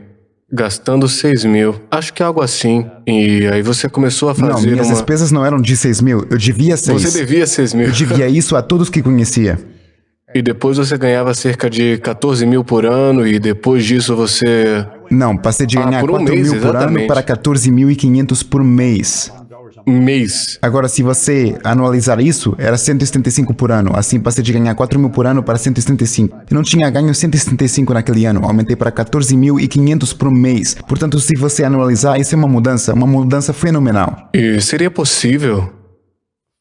[SPEAKER 2] gastando 6 mil. Acho que é algo assim. E aí você começou a fazer
[SPEAKER 3] minhas despesas não eram de 6 mil. Eu devia 6.
[SPEAKER 2] Você devia 6 mil.
[SPEAKER 3] Eu devia isso a todos que conhecia.
[SPEAKER 2] E depois você ganhava cerca de 14 mil por ano e depois disso você...
[SPEAKER 3] Não, passei de ganhar
[SPEAKER 2] por um
[SPEAKER 3] 4
[SPEAKER 2] mês,
[SPEAKER 3] mil por ano para 14.500 por mês. Agora, se você anualizar isso, era 175 por ano. Assim, passei de ganhar 4 mil por ano para 175. Eu não tinha ganho 175 naquele ano. Aumentei para 14.500 por mês. Portanto, se você anualizar, isso é uma mudança fenomenal.
[SPEAKER 2] E seria possível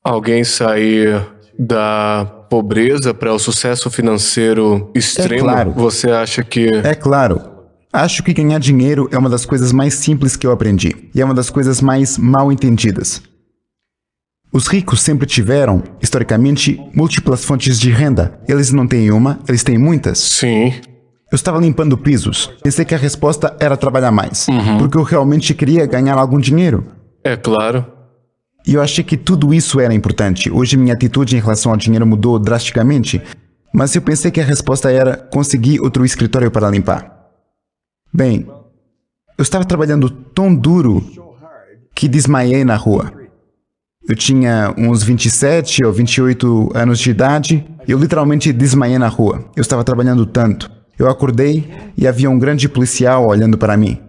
[SPEAKER 2] alguém sair da pobreza para o sucesso financeiro extremo?
[SPEAKER 3] É claro.
[SPEAKER 2] Você acha que...
[SPEAKER 3] É claro. Acho que ganhar dinheiro é uma das coisas mais simples que eu aprendi. E é uma das coisas mais mal entendidas. Os ricos sempre tiveram, historicamente, múltiplas fontes de renda. Eles não têm uma, eles têm muitas.
[SPEAKER 2] Sim.
[SPEAKER 3] Eu estava limpando pisos. Pensei que a resposta era trabalhar mais. Porque eu realmente queria ganhar algum dinheiro.
[SPEAKER 2] É claro.
[SPEAKER 3] E eu achei que tudo isso era importante. Hoje minha atitude em relação ao dinheiro mudou drasticamente. Mas eu pensei que a resposta era conseguir outro escritório para limpar. Bem, eu estava trabalhando tão duro que desmaiei na rua. Eu tinha uns 27 ou 28 anos de idade e eu literalmente desmaiei na rua. Eu estava trabalhando tanto. Eu acordei e havia um grande policial olhando para mim.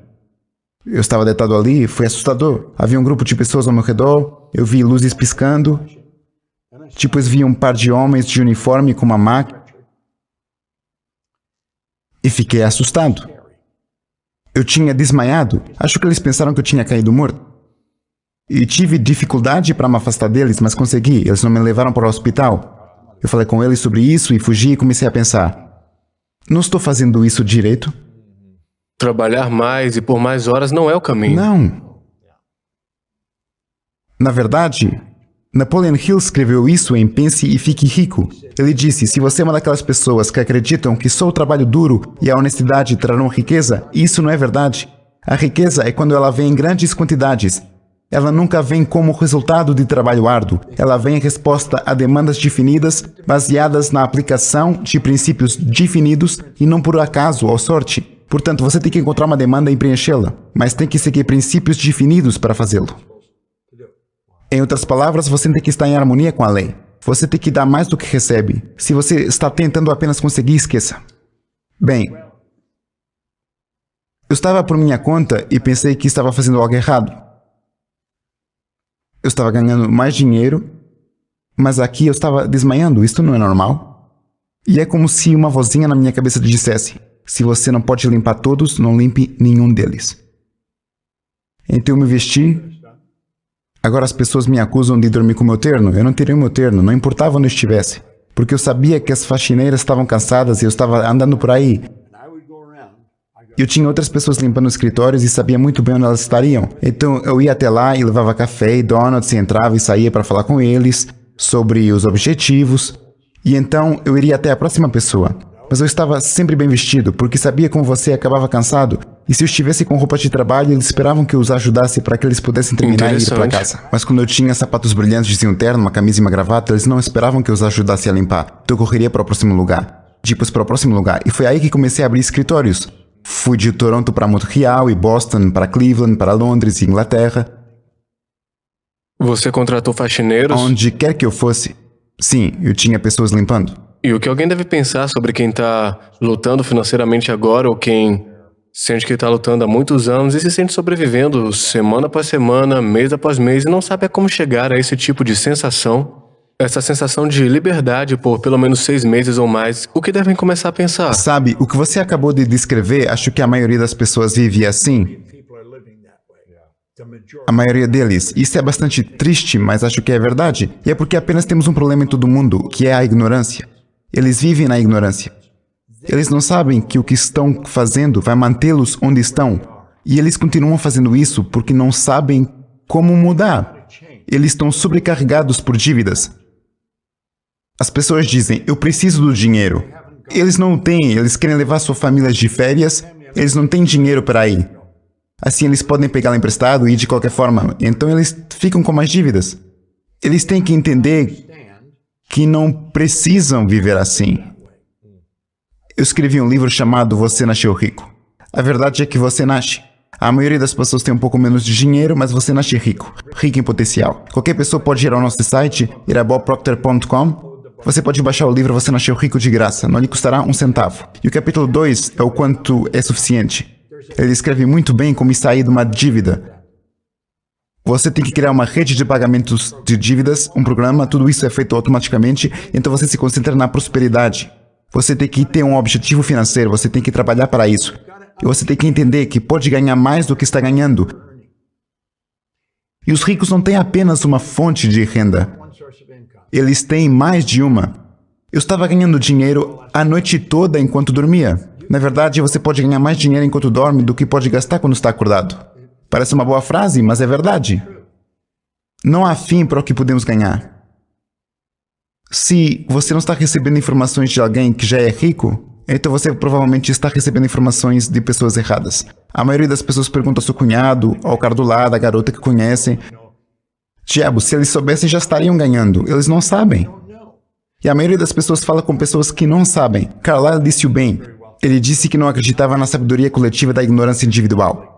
[SPEAKER 3] Eu estava deitado ali e foi assustador. Havia um grupo de pessoas ao meu redor, eu vi luzes piscando. Depois vi um par de homens de uniforme com uma máquina. E fiquei assustado. Eu tinha desmaiado. Acho que eles pensaram que eu tinha caído morto. E tive dificuldade para me afastar deles, mas consegui. Eles não me levaram para o hospital. Eu falei com ele sobre isso e fugi e comecei a pensar: não estou fazendo isso direito?
[SPEAKER 2] Trabalhar mais e por mais horas não é o caminho.
[SPEAKER 3] Não. Na verdade, Napoleon Hill escreveu isso em Pense e Fique Rico. Ele disse: se você é uma daquelas pessoas que acreditam que só o trabalho duro e a honestidade trarão riqueza, isso não é verdade. A riqueza é quando ela vem em grandes quantidades. Ela nunca vem como resultado de trabalho árduo. Ela vem em resposta a demandas definidas, baseadas na aplicação de princípios definidos e não por acaso ou sorte. Portanto, você tem que encontrar uma demanda e preenchê-la, mas tem que seguir princípios definidos para fazê-lo. Em outras palavras, você tem que estar em harmonia com a lei. Você tem que dar mais do que recebe. Se você está tentando apenas conseguir, esqueça. Bem, eu estava por minha conta e pensei que estava fazendo algo errado. Eu estava ganhando mais dinheiro, mas aqui eu estava desmaiando. Isto não é normal. E é como se uma vozinha na minha cabeça dissesse: se você não pode limpar todos, não limpe nenhum deles. Então eu me vesti. Agora as pessoas me acusam de dormir com meu terno. Eu não teria o meu terno, não importava onde eu estivesse. Porque eu sabia que as faxineiras estavam cansadas e eu estava andando por aí. Eu tinha outras pessoas limpando escritórios e sabia muito bem onde elas estariam. Então eu ia até lá e levava café e donuts e entrava e saía para falar com eles sobre os objetivos. E então eu iria até a próxima pessoa. Mas eu estava sempre bem vestido, porque sabia como você acabava cansado. E se eu estivesse com roupa de trabalho, eles esperavam que eu os ajudasse para que eles pudessem terminar e ir para casa. Mas quando eu tinha sapatos brilhantes e um terno, uma camisa e uma gravata, eles não esperavam que eu os ajudasse a limpar. Então eu correria para o próximo lugar. Depois para o próximo lugar. E foi aí que comecei a abrir escritórios. Fui de Toronto para Montreal e Boston, para Cleveland, para Londres e Inglaterra.
[SPEAKER 2] Você contratou faxineiros?
[SPEAKER 3] Onde quer que eu fosse. Sim, eu tinha pessoas limpando.
[SPEAKER 2] E o que alguém deve pensar sobre quem está lutando financeiramente agora ou quem sente que está lutando há muitos anos e se sente sobrevivendo semana após semana, mês após mês e não sabe como chegar a esse tipo de sensação? Essa sensação de liberdade por pelo menos 6 meses ou mais, o que devem começar a pensar?
[SPEAKER 3] Sabe, o que você acabou de descrever, acho que a maioria das pessoas vive assim. A maioria deles. Isso é bastante triste, mas acho que é verdade. E é porque apenas temos um problema em todo mundo, que é a ignorância. Eles vivem na ignorância. Eles não sabem que o que estão fazendo vai mantê-los onde estão. E eles continuam fazendo isso porque não sabem como mudar. Eles estão sobrecarregados por dívidas. As pessoas dizem: eu preciso do dinheiro. Eles não o têm, eles querem levar sua família de férias, eles não têm dinheiro para ir. Assim eles podem pegá-lo emprestado e ir de qualquer forma. Então eles ficam com mais dívidas. Eles têm que entender que não precisam viver assim. Eu escrevi um livro chamado Você Nasceu Rico. A verdade é que você nasce. A maioria das pessoas tem um pouco menos de dinheiro, mas você nasce rico. Rico em potencial. Qualquer pessoa pode ir ao nosso site, ir a bobproctor.com. Você pode baixar o livro Você Nasceu Rico de graça. Não lhe custará um centavo. E o capítulo 2 é o quanto é suficiente. Ele escreve muito bem como sair de uma dívida. Você tem que criar uma rede de pagamentos de dívidas, um programa, tudo isso é feito automaticamente, então você se concentra na prosperidade. Você tem que ter um objetivo financeiro, você tem que trabalhar para isso. E você tem que entender que pode ganhar mais do que está ganhando. E os ricos não têm apenas uma fonte de renda. Eles têm mais de uma. Eu estava ganhando dinheiro a noite toda enquanto dormia. Na verdade, você pode ganhar mais dinheiro enquanto dorme do que pode gastar quando está acordado. Parece uma boa frase, mas é verdade. Não há fim para o que podemos ganhar. Se você não está recebendo informações de alguém que já é rico, então você provavelmente está recebendo informações de pessoas erradas. A maioria das pessoas pergunta ao seu cunhado, ao cara do lado, à garota que conhecem. Diabo, se eles soubessem já estariam ganhando. Eles não sabem. E a maioria das pessoas fala com pessoas que não sabem. Carlyle disse o bem. Ele disse que não acreditava na sabedoria coletiva da ignorância individual.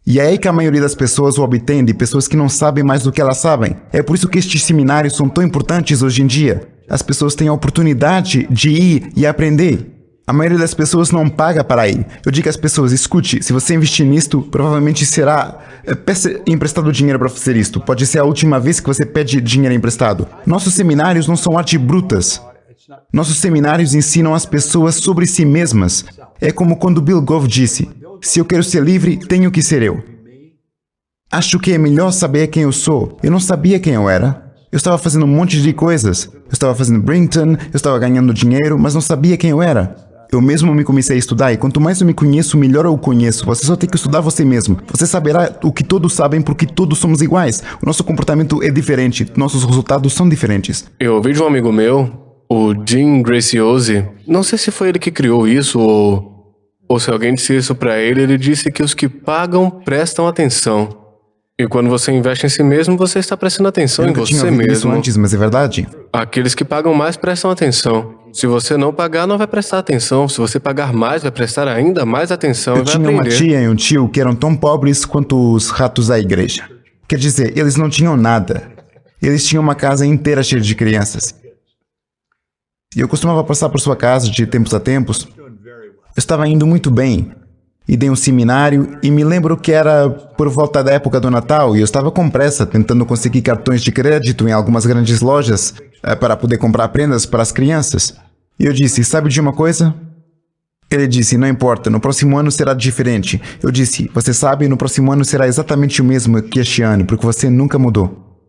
[SPEAKER 3] E é aí que a maioria das pessoas o obtém de pessoas que não sabem mais do que elas sabem. É por isso que estes seminários são tão importantes hoje em dia. As pessoas têm a oportunidade de ir e aprender. A maioria das pessoas não paga para ir. Eu digo às pessoas: escute, se você investir nisto, provavelmente será... Peça emprestado dinheiro para fazer isto. Pode ser a última vez que você pede dinheiro emprestado. Nossos seminários não são arte brutas. Nossos seminários ensinam as pessoas sobre si mesmas. É como quando Bill Gove disse: se eu quero ser livre, tenho que ser eu. Acho que é melhor saber quem eu sou. Eu não sabia quem eu era. Eu estava fazendo um monte de coisas. Eu estava fazendo Brington, eu estava ganhando dinheiro, mas não sabia quem eu era. Eu mesmo me comecei a estudar e quanto mais eu me conheço, melhor eu conheço. Você só tem que estudar você mesmo. Você saberá o que todos sabem porque todos somos iguais. O nosso comportamento é diferente, nossos resultados são diferentes.
[SPEAKER 2] Eu ouvi de um amigo meu, o Jim Graciosi, não sei se foi ele que criou isso ou se alguém disse isso pra ele, ele disse que os que pagam prestam atenção. E quando você investe em si mesmo, você está prestando atenção
[SPEAKER 3] Eu
[SPEAKER 2] em
[SPEAKER 3] nunca tinha
[SPEAKER 2] você
[SPEAKER 3] ouvido isso
[SPEAKER 2] mesmo.
[SPEAKER 3] antes, mas é verdade.
[SPEAKER 2] Aqueles que pagam mais prestam atenção. Se você não pagar, não vai prestar atenção. Se você pagar mais, vai prestar ainda mais atenção
[SPEAKER 3] Eu
[SPEAKER 2] e vai
[SPEAKER 3] tinha uma
[SPEAKER 2] aprender.
[SPEAKER 3] tia e um tio que eram tão pobres quanto os ratos da igreja. Quer dizer, eles não tinham nada. Eles tinham uma casa inteira cheia de crianças. E eu costumava passar por sua casa de tempos a tempos. Eu estava indo muito bem. E dei um seminário e me lembro que era por volta da época do Natal e eu estava com pressa tentando conseguir cartões de crédito em algumas grandes lojas para poder comprar prendas para as crianças. E eu disse, sabe de uma coisa? Ele disse, não importa, no próximo ano será diferente. Eu disse, você sabe, no próximo ano será exatamente o mesmo que este ano, porque você nunca mudou.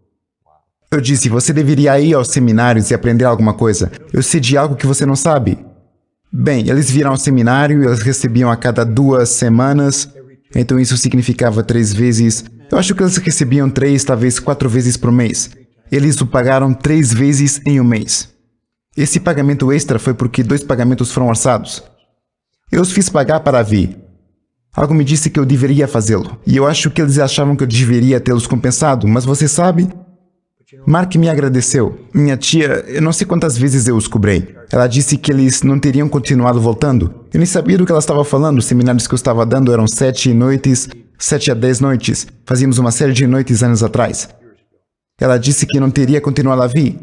[SPEAKER 3] Eu disse, você deveria ir aos seminários e aprender alguma coisa. Eu sei de algo que você não sabe. Bem, eles viram ao seminário, eles recebiam a cada 2 semanas, então isso significava 3 vezes. Eu acho que eles recebiam 3, talvez 4 vezes por mês. Eles o pagaram 3 vezes em um mês. Esse pagamento extra foi porque 2 pagamentos foram orçados. Eu os fiz pagar para vir. Algo me disse que eu deveria fazê-lo, e eu acho que eles achavam que eu deveria tê-los compensado, mas você sabe... Mark me agradeceu. Minha tia, eu não sei quantas vezes eu os cobrei. Ela disse que eles não teriam continuado voltando. Eu nem sabia do que ela estava falando. Os seminários que eu estava dando eram 7 noites, 7 a 10 noites. Fazíamos uma série de noites anos atrás. Ela disse que não teria continuado a vir.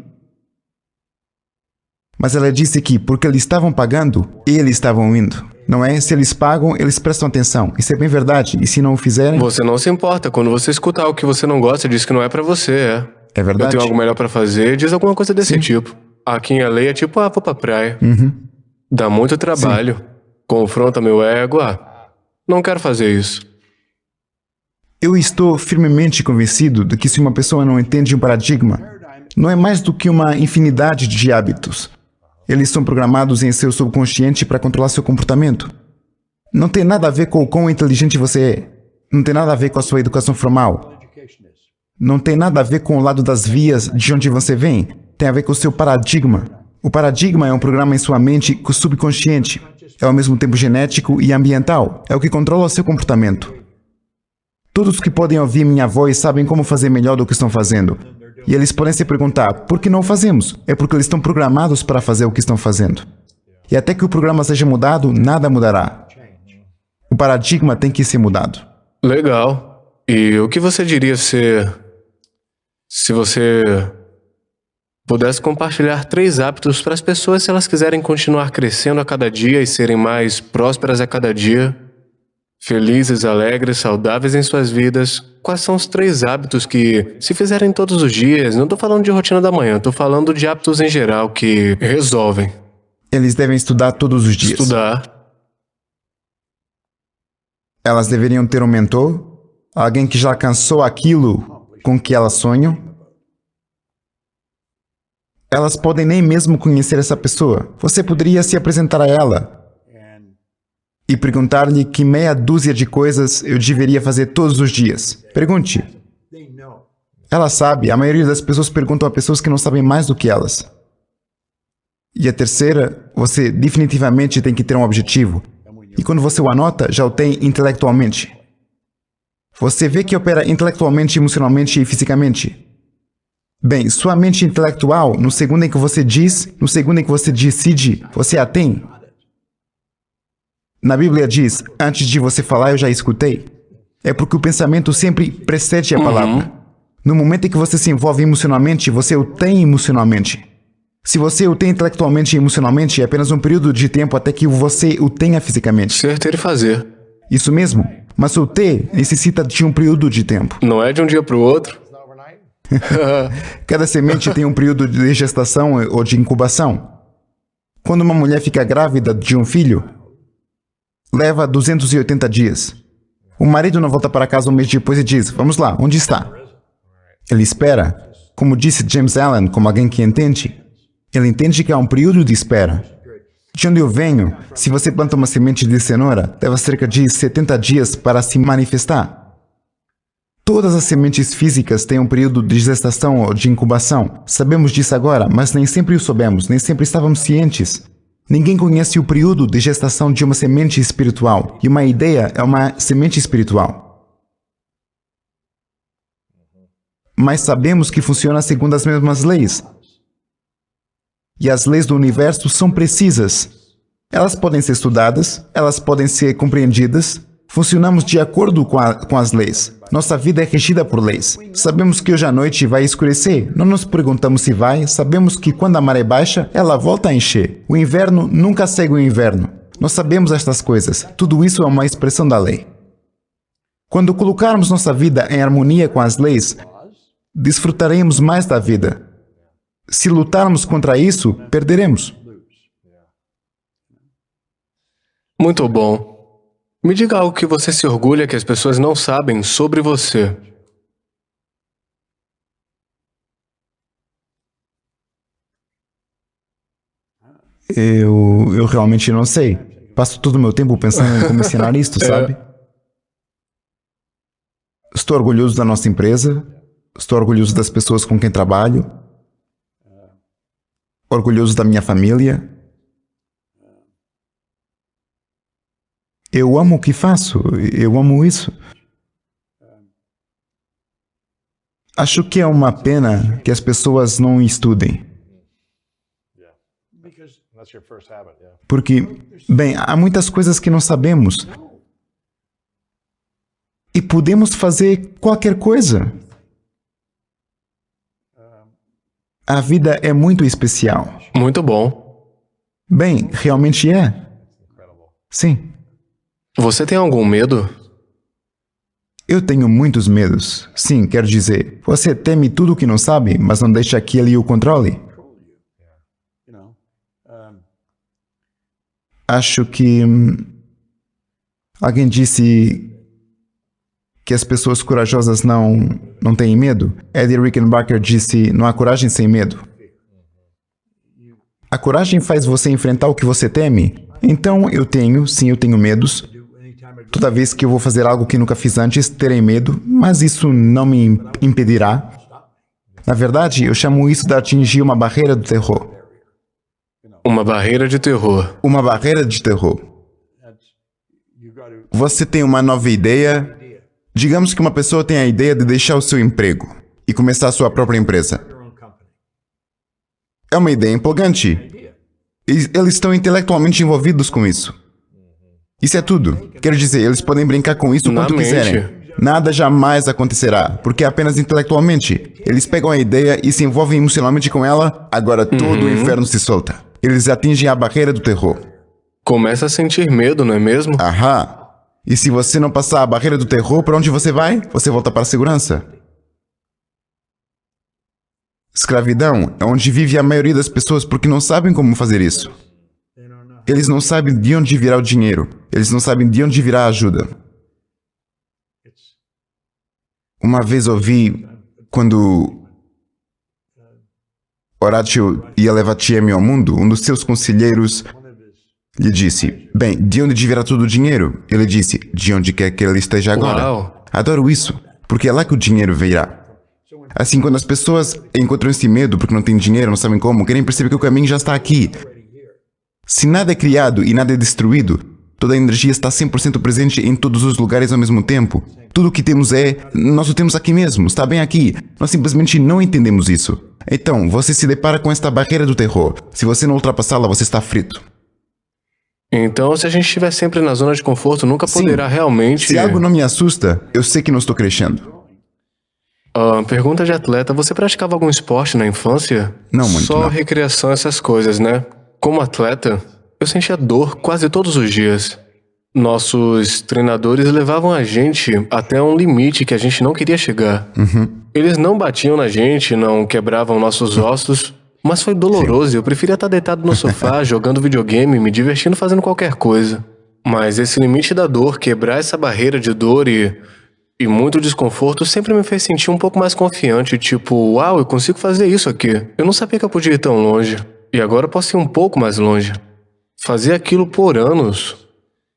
[SPEAKER 3] Mas ela disse que, porque eles estavam pagando, eles estavam indo. Não é? Se eles pagam, eles prestam atenção. Isso é bem verdade. E se não o fizerem...
[SPEAKER 2] Você não se importa. Quando você escuta algo que você não gosta, diz que não é pra você, é.
[SPEAKER 3] É
[SPEAKER 2] Eu
[SPEAKER 3] verdade.
[SPEAKER 2] tenho algo melhor pra fazer, diz alguma coisa desse tipo. Aqui em LA é tipo, vou pra praia. Dá muito trabalho. Confronta meu ego, não quero fazer isso.
[SPEAKER 3] Eu estou firmemente convencido de que se uma pessoa não entende um paradigma, não é mais do que uma infinidade de hábitos. Eles são programados em seu subconsciente para controlar seu comportamento. Não tem nada a ver com o quão inteligente você é. Não tem nada a ver com a sua educação formal. Não tem nada a ver com o lado das vias de onde você vem. Tem a ver com o seu paradigma. O paradigma é um programa em sua mente subconsciente. É ao mesmo tempo genético e ambiental. É o que controla o seu comportamento. Todos que podem ouvir minha voz sabem como fazer melhor do que estão fazendo. E eles podem se perguntar, por que não o fazemos? É porque eles estão programados para fazer o que estão fazendo. E até que o programa seja mudado, nada mudará. O paradigma tem que ser mudado.
[SPEAKER 2] Legal. E o que você diria se você pudesse compartilhar 3 hábitos para as pessoas se elas quiserem continuar crescendo a cada dia e serem mais prósperas a cada dia, felizes, alegres, saudáveis em suas vidas? Quais são os 3 hábitos que, se fizerem todos os dias, não estou falando de rotina da manhã, estou falando de hábitos em geral que resolvem?
[SPEAKER 3] Eles devem estudar todos os dias.
[SPEAKER 2] Estudar.
[SPEAKER 3] Elas deveriam ter um mentor, alguém que já alcançou aquilo com que elas sonham. Elas podem nem mesmo conhecer essa pessoa. Você poderia se apresentar a ela e perguntar-lhe que meia dúzia de coisas eu deveria fazer todos os dias. Pergunte. Ela sabe. A maioria das pessoas perguntam a pessoas que não sabem mais do que elas. E a terceira, você definitivamente tem que ter um objetivo. E quando você o anota, já o tem intelectualmente. Você vê que opera intelectualmente, emocionalmente e fisicamente. Bem, sua mente intelectual, no segundo em que você diz, no segundo em que você decide, você a tem. Na Bíblia diz, antes de você falar, eu já escutei. É porque o pensamento sempre precede a palavra. No momento em que você se envolve emocionalmente, você o tem emocionalmente. Se você o tem intelectualmente e emocionalmente, é apenas um período de tempo até que você o tenha fisicamente.
[SPEAKER 2] Ser, ter e fazer.
[SPEAKER 3] Isso mesmo. Mas o ter necessita de um período de tempo.
[SPEAKER 2] Não é de um dia para o outro.
[SPEAKER 3] Cada semente tem um período de gestação ou de incubação. Quando uma mulher fica grávida de um filho, leva 280 dias. O marido não volta para casa um mês depois e diz, vamos lá, onde está? Ele espera, Como disse James Allen, como alguém que entende, ele entende que há um período de espera. De onde eu venho, se você planta uma semente de cenoura, leva cerca de 70 dias para se manifestar. Todas as sementes físicas têm um período de gestação ou de incubação. Sabemos disso agora, mas nem sempre o soubemos, nem sempre estávamos cientes. Ninguém conhece o período de gestação de uma semente espiritual, e uma ideia é uma semente espiritual. Mas sabemos que funciona segundo as mesmas leis. E as leis do universo são precisas. Elas podem ser estudadas, elas podem ser compreendidas. Funcionamos de acordo com as leis. Nossa vida é regida por leis. Sabemos que hoje à noite vai escurecer. Não nos perguntamos se vai. Sabemos que quando a maré baixa, ela volta a encher. O inverno nunca segue o inverno. Nós sabemos estas coisas. Tudo isso é uma expressão da lei. Quando colocarmos nossa vida em harmonia com as leis, desfrutaremos mais da vida. Se lutarmos contra isso, perderemos.
[SPEAKER 2] Muito bom. Me diga algo que você se orgulha que as pessoas não sabem sobre você.
[SPEAKER 3] Eu realmente não sei. Passo todo o meu tempo pensando em como ensinar isto, sabe? Estou orgulhoso da nossa empresa. Estou orgulhoso das pessoas com quem trabalho. Orgulhoso da minha família. Eu amo o que faço. Eu amo isso. Acho que é uma pena que as pessoas não estudem. Porque, bem, há muitas coisas que não sabemos. E podemos fazer qualquer coisa. A vida é muito especial.
[SPEAKER 2] Muito bom.
[SPEAKER 3] Bem, realmente é. Sim.
[SPEAKER 2] Você tem algum medo?
[SPEAKER 3] Eu tenho muitos medos. Sim, quero dizer, você teme tudo o que não sabe, mas não deixa que ele o controle. Acho que alguém disse que as pessoas corajosas não têm medo. Eddie Rickenbacker disse, não há coragem sem medo. A coragem faz você enfrentar o que você teme. Então, eu tenho medos. Toda vez que eu vou fazer algo que nunca fiz antes, terei medo, mas isso não me impedirá. Na verdade, eu chamo isso de atingir uma barreira do terror.
[SPEAKER 2] Uma barreira de terror.
[SPEAKER 3] Uma barreira de terror. Você tem uma nova ideia. Digamos que uma pessoa tem a ideia de deixar o seu emprego e começar a sua própria empresa. É uma ideia empolgante. Eles estão intelectualmente envolvidos com isso. Isso é tudo. Quero dizer, eles podem brincar com isso o quanto quiserem. Nada jamais acontecerá, porque é apenas intelectualmente. Eles pegam a ideia e se envolvem emocionalmente com ela, agora todo o inferno se solta. Eles atingem a barreira do terror.
[SPEAKER 2] Começa a sentir medo, não é mesmo?
[SPEAKER 3] Aham. E se você não passar a barreira do terror, para onde você vai? Você volta para a segurança. Escravidão é onde vive a maioria das pessoas porque não sabem como fazer isso. Eles não sabem de onde virá o dinheiro. Eles não sabem de onde virá a ajuda. Uma vez ouvi, quando Horatio ia levar TM ao mundo, um dos seus conselheiros lhe disse, bem, de onde virá todo o dinheiro? Ele disse, de onde quer que ele esteja agora.
[SPEAKER 2] Uau.
[SPEAKER 3] Adoro isso, porque é lá que o dinheiro virá. Assim, quando as pessoas encontram esse medo porque não têm dinheiro, não sabem como, querem perceber que o caminho já está aqui. Se nada é criado e nada é destruído, toda a energia está 100% presente em todos os lugares ao mesmo tempo. Tudo o que temos nós o temos aqui mesmo, está bem aqui. Nós simplesmente não entendemos isso. Então, você se depara com esta barreira do terror. Se você não ultrapassá-la, você está frito.
[SPEAKER 2] Então, se a gente estiver sempre na zona de conforto, nunca poderá realmente...
[SPEAKER 3] Se algo não me assusta, eu sei que não estou crescendo.
[SPEAKER 2] Pergunta de atleta, você praticava algum esporte na infância?
[SPEAKER 3] Não muito,
[SPEAKER 2] Só
[SPEAKER 3] não.
[SPEAKER 2] recreação, essas coisas, né? Como atleta, eu sentia dor quase todos os dias. Nossos treinadores levavam a gente até um limite que a gente não queria chegar. Eles não batiam na gente, não quebravam nossos ossos, mas foi doloroso. Eu preferia estar deitado no sofá, jogando videogame, me divertindo fazendo qualquer coisa. Mas esse limite da dor, quebrar essa barreira de dor e E muito desconforto sempre me fez sentir um pouco mais confiante, tipo, uau, eu consigo fazer isso aqui. Eu não sabia que eu podia ir tão longe. E agora eu posso ir um pouco mais longe. Fazer aquilo por anos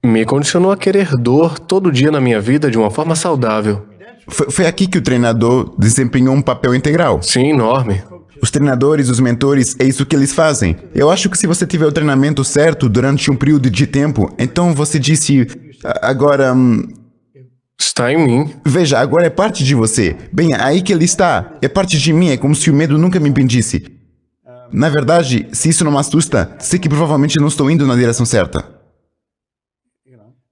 [SPEAKER 2] me condicionou a querer dor todo dia na minha vida de uma forma saudável.
[SPEAKER 3] Foi aqui que o treinador desempenhou um papel integral.
[SPEAKER 2] Sim, enorme.
[SPEAKER 3] Os treinadores, os mentores, é isso que eles fazem. Eu acho que se você tiver o treinamento certo durante um período de tempo, então você disse, agora...
[SPEAKER 2] Está em mim.
[SPEAKER 3] Veja, agora é parte de você. Bem, aí que ele está. É parte de mim, é como se o medo nunca me impedisse. Na verdade, se isso não me assusta, sei que provavelmente não estou indo na direção certa.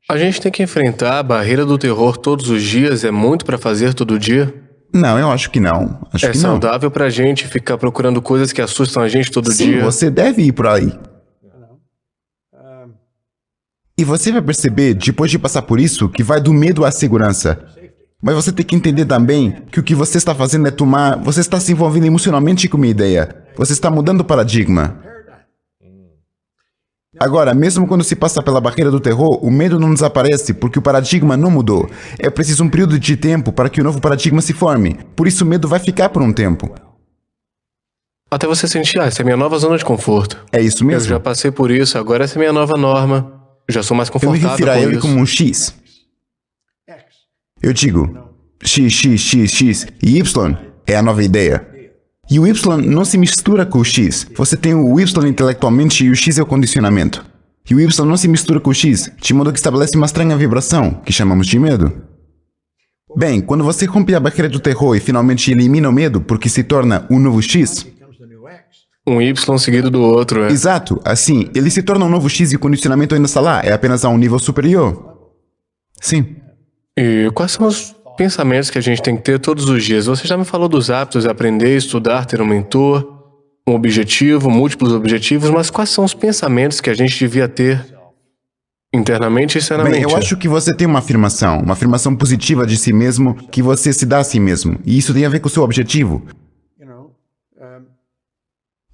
[SPEAKER 2] A gente tem que enfrentar a barreira do terror todos os dias, é muito pra fazer todo dia?
[SPEAKER 3] Não, eu acho que não. Acho
[SPEAKER 2] É
[SPEAKER 3] que não.
[SPEAKER 2] saudável pra gente ficar procurando coisas que assustam a gente todo
[SPEAKER 3] Sim,
[SPEAKER 2] dia?
[SPEAKER 3] você deve ir por aí. E você vai perceber, depois de passar por isso, que vai do medo à segurança. Mas você tem que entender também que o que você está fazendo é tomar... Você está se envolvendo emocionalmente com uma ideia. Você está mudando o paradigma. Agora, mesmo quando se passa pela barreira do terror, o medo não desaparece porque o paradigma não mudou. É preciso um período de tempo para que o novo paradigma se forme. Por isso o medo vai ficar por um tempo.
[SPEAKER 2] Até você sentir, essa é a minha nova zona de conforto.
[SPEAKER 3] É isso
[SPEAKER 2] Eu
[SPEAKER 3] mesmo.
[SPEAKER 2] já passei por isso, agora essa é a minha nova norma. Eu já sou mais
[SPEAKER 3] Eu me
[SPEAKER 2] confortável
[SPEAKER 3] refiro a
[SPEAKER 2] com
[SPEAKER 3] ele
[SPEAKER 2] isso.
[SPEAKER 3] como um X. Eu digo, X, e Y é a nova ideia. E o Y não se mistura com o X. Você tem o Y intelectualmente e o X é o condicionamento. E o Y não se mistura com o X, de modo que estabelece uma estranha vibração, que chamamos de medo. Bem, quando você rompe a barreira do terror e finalmente elimina o medo porque se torna o novo X,
[SPEAKER 2] Um Y seguido do outro, é.
[SPEAKER 3] exato, assim, ele se torna um novo X e o condicionamento ainda está lá, é apenas a um nível superior. Sim.
[SPEAKER 2] E quais são os pensamentos que a gente tem que ter todos os dias? Você já me falou dos hábitos, aprender, estudar, ter um mentor, um objetivo, múltiplos objetivos, mas quais são os pensamentos que a gente devia ter internamente e externamente?
[SPEAKER 3] Bem, eu acho que você tem uma afirmação positiva de si mesmo, que você se dá a si mesmo, e isso tem a ver com o seu objetivo.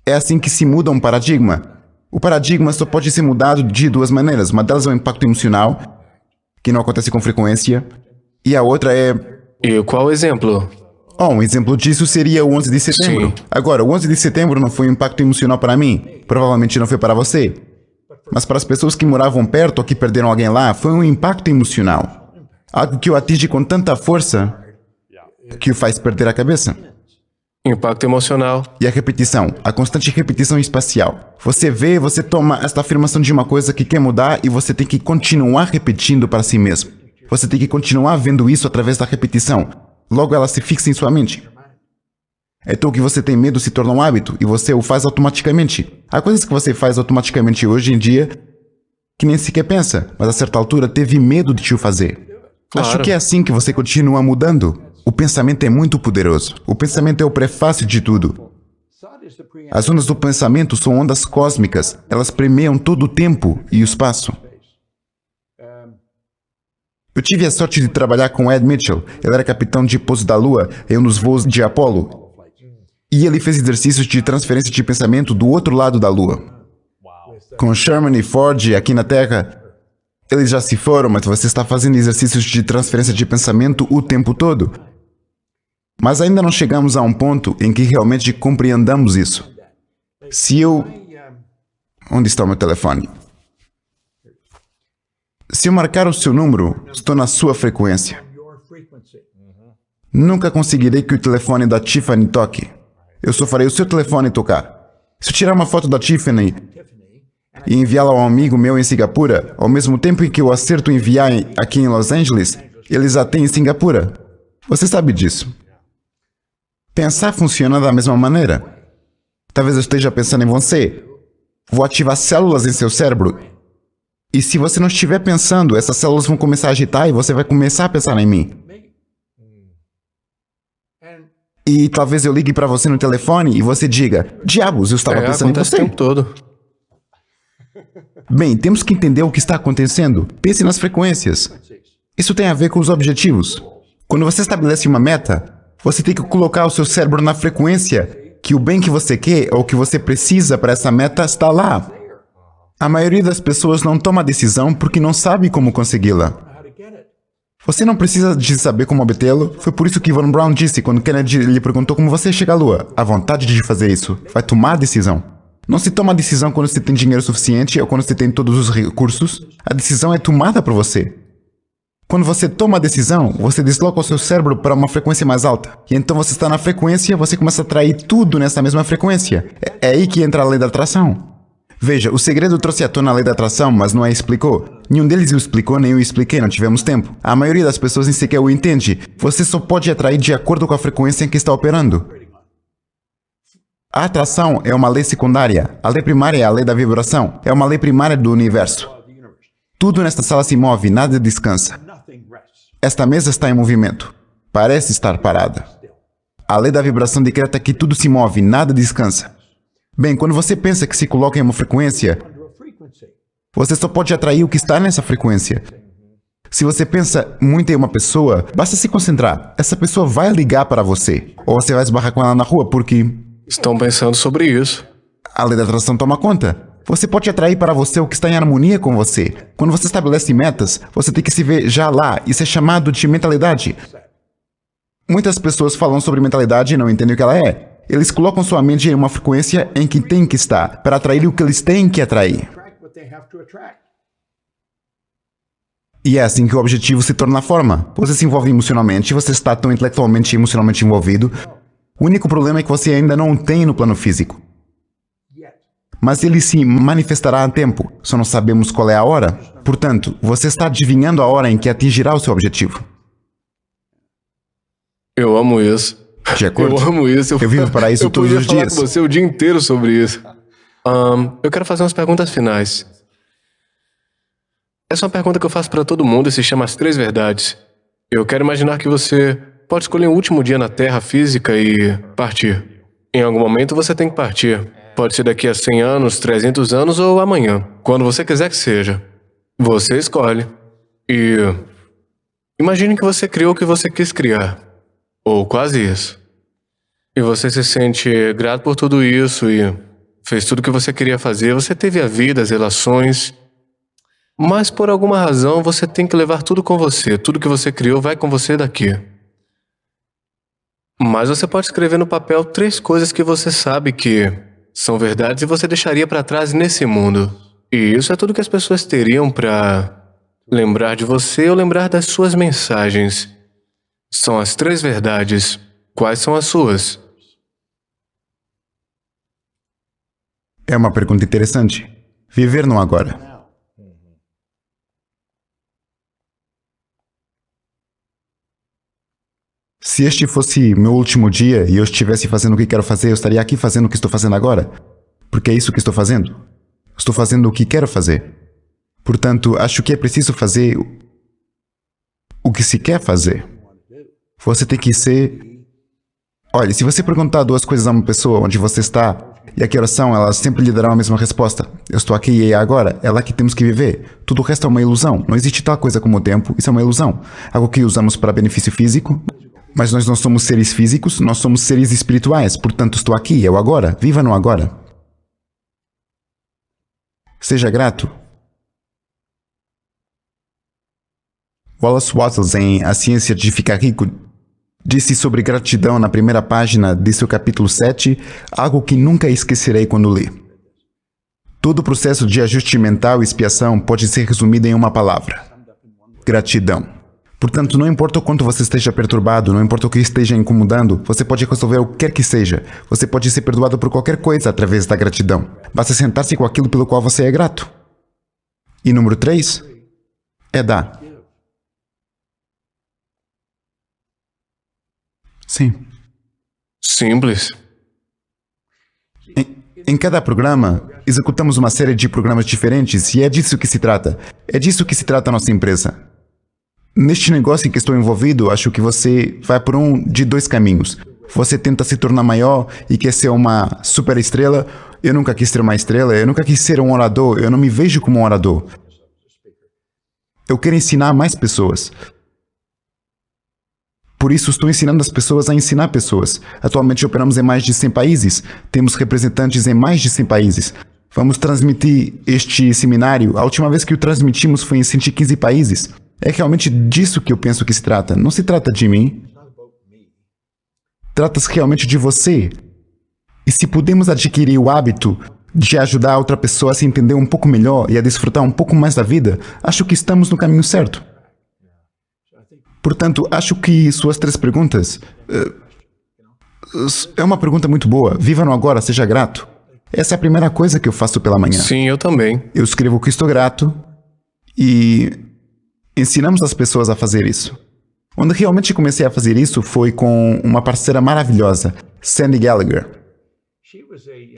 [SPEAKER 3] É assim que se muda um paradigma. O paradigma só pode ser mudado de duas maneiras. Uma delas é o impacto emocional, que não acontece com frequência, e a outra é...
[SPEAKER 2] E qual o exemplo?
[SPEAKER 3] Um exemplo disso seria o 11 de setembro.
[SPEAKER 2] Sim.
[SPEAKER 3] Agora, o 11 de setembro não foi um impacto emocional para mim, provavelmente não foi para você. Mas para as pessoas que moravam perto ou que perderam alguém lá, foi um impacto emocional. Algo que o atinge com tanta força que o faz perder a cabeça.
[SPEAKER 2] Impacto emocional.
[SPEAKER 3] E a repetição, a constante repetição espacial. Você vê, você toma esta afirmação de uma coisa que quer mudar e você tem que continuar repetindo para si mesmo. Você tem que continuar vendo isso através da repetição. Logo ela se fixa em sua mente. Então o que você tem medo se torna um hábito e você o faz automaticamente. Há coisas que você faz automaticamente hoje em dia que nem sequer pensa, mas a certa altura teve medo de te o fazer.
[SPEAKER 2] Claro.
[SPEAKER 3] Acho que é assim que você continua mudando. O pensamento é muito poderoso. O pensamento é o prefácio de tudo. As ondas do pensamento são ondas cósmicas. Elas permeiam todo o tempo e o espaço. Eu tive a sorte de trabalhar com Ed Mitchell. Ele era capitão de pouso da Lua em um dos voos de Apollo. E ele fez exercícios de transferência de pensamento do outro lado da Lua. Com Sherman e Ford aqui na Terra, eles já se foram, mas você está fazendo exercícios de transferência de pensamento o tempo todo. Mas ainda não chegamos a um ponto em que realmente compreendamos isso. Se eu... Onde está o meu telefone? Se eu marcar o seu número, estou na sua frequência. Nunca conseguirei que o telefone da Tiffany toque. Eu só farei o seu telefone tocar. Se eu tirar uma foto da Tiffany e enviá-la a um amigo meu em Singapura, ao mesmo tempo em que eu acerto enviar aqui em Los Angeles, eles a têm em Singapura. Você sabe disso. Pensar funciona da mesma maneira. Talvez eu esteja pensando em você. Vou ativar células em seu cérebro. E se você não estiver pensando, essas células vão começar a agitar e você vai começar a pensar em mim. E talvez eu ligue para você no telefone e você diga, diabos, eu estava pensando em
[SPEAKER 2] acontece
[SPEAKER 3] você.
[SPEAKER 2] o tempo todo.
[SPEAKER 3] Bem, temos que entender o que está acontecendo. Pense nas frequências. Isso tem a ver com os objetivos. Quando você estabelece uma meta, você tem que colocar o seu cérebro na frequência que o bem que você quer ou que você precisa para essa meta está lá. A maioria das pessoas não toma a decisão porque não sabe como consegui-la. Você não precisa de saber como obtê-lo. Foi por isso que Von Braun disse quando Kennedy lhe perguntou como você chega à Lua. A vontade de fazer isso vai tomar a decisão. Não se toma a decisão quando você tem dinheiro suficiente ou quando você tem todos os recursos. A decisão é tomada por você. Quando você toma a decisão, você desloca o seu cérebro para uma frequência mais alta. E então você está na frequência, você começa a atrair tudo nessa mesma frequência. É aí que entra a lei da atração. Veja, o segredo trouxe à tona a lei da atração, mas não a explicou. Nenhum deles o explicou, nem eu expliquei, não tivemos tempo. A maioria das pessoas nem sequer o entende. Você só pode atrair de acordo com a frequência em que está operando. A atração é uma lei secundária. A lei primária é a lei da vibração. É uma lei primária do universo. Tudo nesta sala se move, nada descansa. Esta mesa está em movimento. Parece estar parada. A lei da vibração decreta que tudo se move, nada descansa. Bem, quando você pensa que se coloca em uma frequência, você só pode atrair o que está nessa frequência. Se você pensa muito em uma pessoa, basta se concentrar. Essa pessoa vai ligar para você. Ou você vai esbarrar com ela na rua porque...
[SPEAKER 2] Estão pensando sobre isso.
[SPEAKER 3] A lei da atração toma conta. Você pode atrair para você o que está em harmonia com você. Quando você estabelece metas, você tem que se ver já lá. Isso é chamado de mentalidade. Muitas pessoas falam sobre mentalidade e não entendem o que ela é. Eles colocam sua mente em uma frequência em que tem que estar, para atrair o que eles têm que atrair. E é assim que o objetivo se torna forma. Você se envolve emocionalmente, você está tão intelectualmente e emocionalmente envolvido. O único problema é que você ainda não o tem no plano físico. Mas ele se manifestará a tempo, só não sabemos qual é a hora. Portanto, você está adivinhando a hora em que atingirá o seu objetivo.
[SPEAKER 2] Eu amo isso.
[SPEAKER 3] De acordo?
[SPEAKER 2] Eu amo isso.
[SPEAKER 3] Eu vivo para isso todos os dias.
[SPEAKER 2] Eu podia falar com você o dia inteiro sobre isso. Eu quero fazer umas perguntas finais. Essa é uma pergunta que eu faço para todo mundo e se chama As Três Verdades. Eu quero imaginar que você pode escolher o último dia na Terra física e partir. Em algum momento você tem que partir. Pode ser daqui a 100 anos, 300 anos ou amanhã. Quando você quiser que seja. Você escolhe. E imagine que você criou o que você quis criar. Ou quase isso. E você se sente grato por tudo isso e fez tudo o que você queria fazer. Você teve a vida, as relações. Mas por alguma razão você tem que levar tudo com você. Tudo que você criou vai com você daqui. Mas você pode escrever no papel 3 coisas que você sabe que são verdades e você deixaria para trás nesse mundo. E isso é tudo que as pessoas teriam para lembrar de você ou lembrar das suas mensagens. São as 3 verdades. Quais são as suas?
[SPEAKER 3] É uma pergunta interessante. Viver no agora. Se este fosse meu último dia e eu estivesse fazendo o que quero fazer, eu estaria aqui fazendo o que estou fazendo agora. Porque é isso que estou fazendo. Estou fazendo o que quero fazer. Portanto, acho que é preciso fazer o que se quer fazer. Você tem que ser... Olha, se você perguntar 2 coisas a uma pessoa onde você está e a que horas são, ela sempre lhe dará a mesma resposta. Eu estou aqui e é agora. É lá que temos que viver. Tudo o resto é uma ilusão. Não existe tal coisa como o tempo. Isso é uma ilusão. Algo que usamos para benefício físico. Mas nós não somos seres físicos, nós somos seres espirituais. Portanto, estou aqui, é o agora. Viva no agora. Seja grato. Wallace Wattles, em A Ciência de Ficar Rico, disse sobre gratidão na primeira página de seu capítulo 7, algo que nunca esquecerei quando li. Todo o processo de ajuste mental e expiação pode ser resumido em uma palavra: gratidão. Portanto, não importa o quanto você esteja perturbado, não importa o que esteja incomodando, você pode resolver o que quer que seja. Você pode ser perdoado por qualquer coisa através da gratidão. Basta sentar-se com aquilo pelo qual você é grato. E número 3 é dar. Sim.
[SPEAKER 2] Simples.
[SPEAKER 3] Em cada programa, executamos uma série de programas diferentes e é disso que se trata. É disso que se trata a nossa empresa. Neste negócio em que estou envolvido, acho que você vai por um de 2 caminhos. Você tenta se tornar maior e quer ser uma super estrela. Eu nunca quis ser uma estrela, eu nunca quis ser um orador, eu não me vejo como um orador. Eu quero ensinar mais pessoas. Por isso, estou ensinando as pessoas a ensinar pessoas. Atualmente operamos em mais de 100 países. Temos representantes em mais de 100 países. Vamos transmitir este seminário. A última vez que o transmitimos foi em 115 países. É realmente disso que eu penso que se trata. Não se trata de mim. Trata-se realmente de você. E se pudermos adquirir o hábito de ajudar a outra pessoa a se entender um pouco melhor e a desfrutar um pouco mais da vida, acho que estamos no caminho certo. Portanto, acho que suas 3 perguntas... é uma pergunta muito boa. Viva no agora, seja grato. Essa é a primeira coisa que eu faço pela manhã.
[SPEAKER 2] Sim, eu também.
[SPEAKER 3] Eu escrevo que estou grato e ensinamos as pessoas a fazer isso. Onde realmente comecei a fazer isso foi com uma parceira maravilhosa, Sandy Gallagher.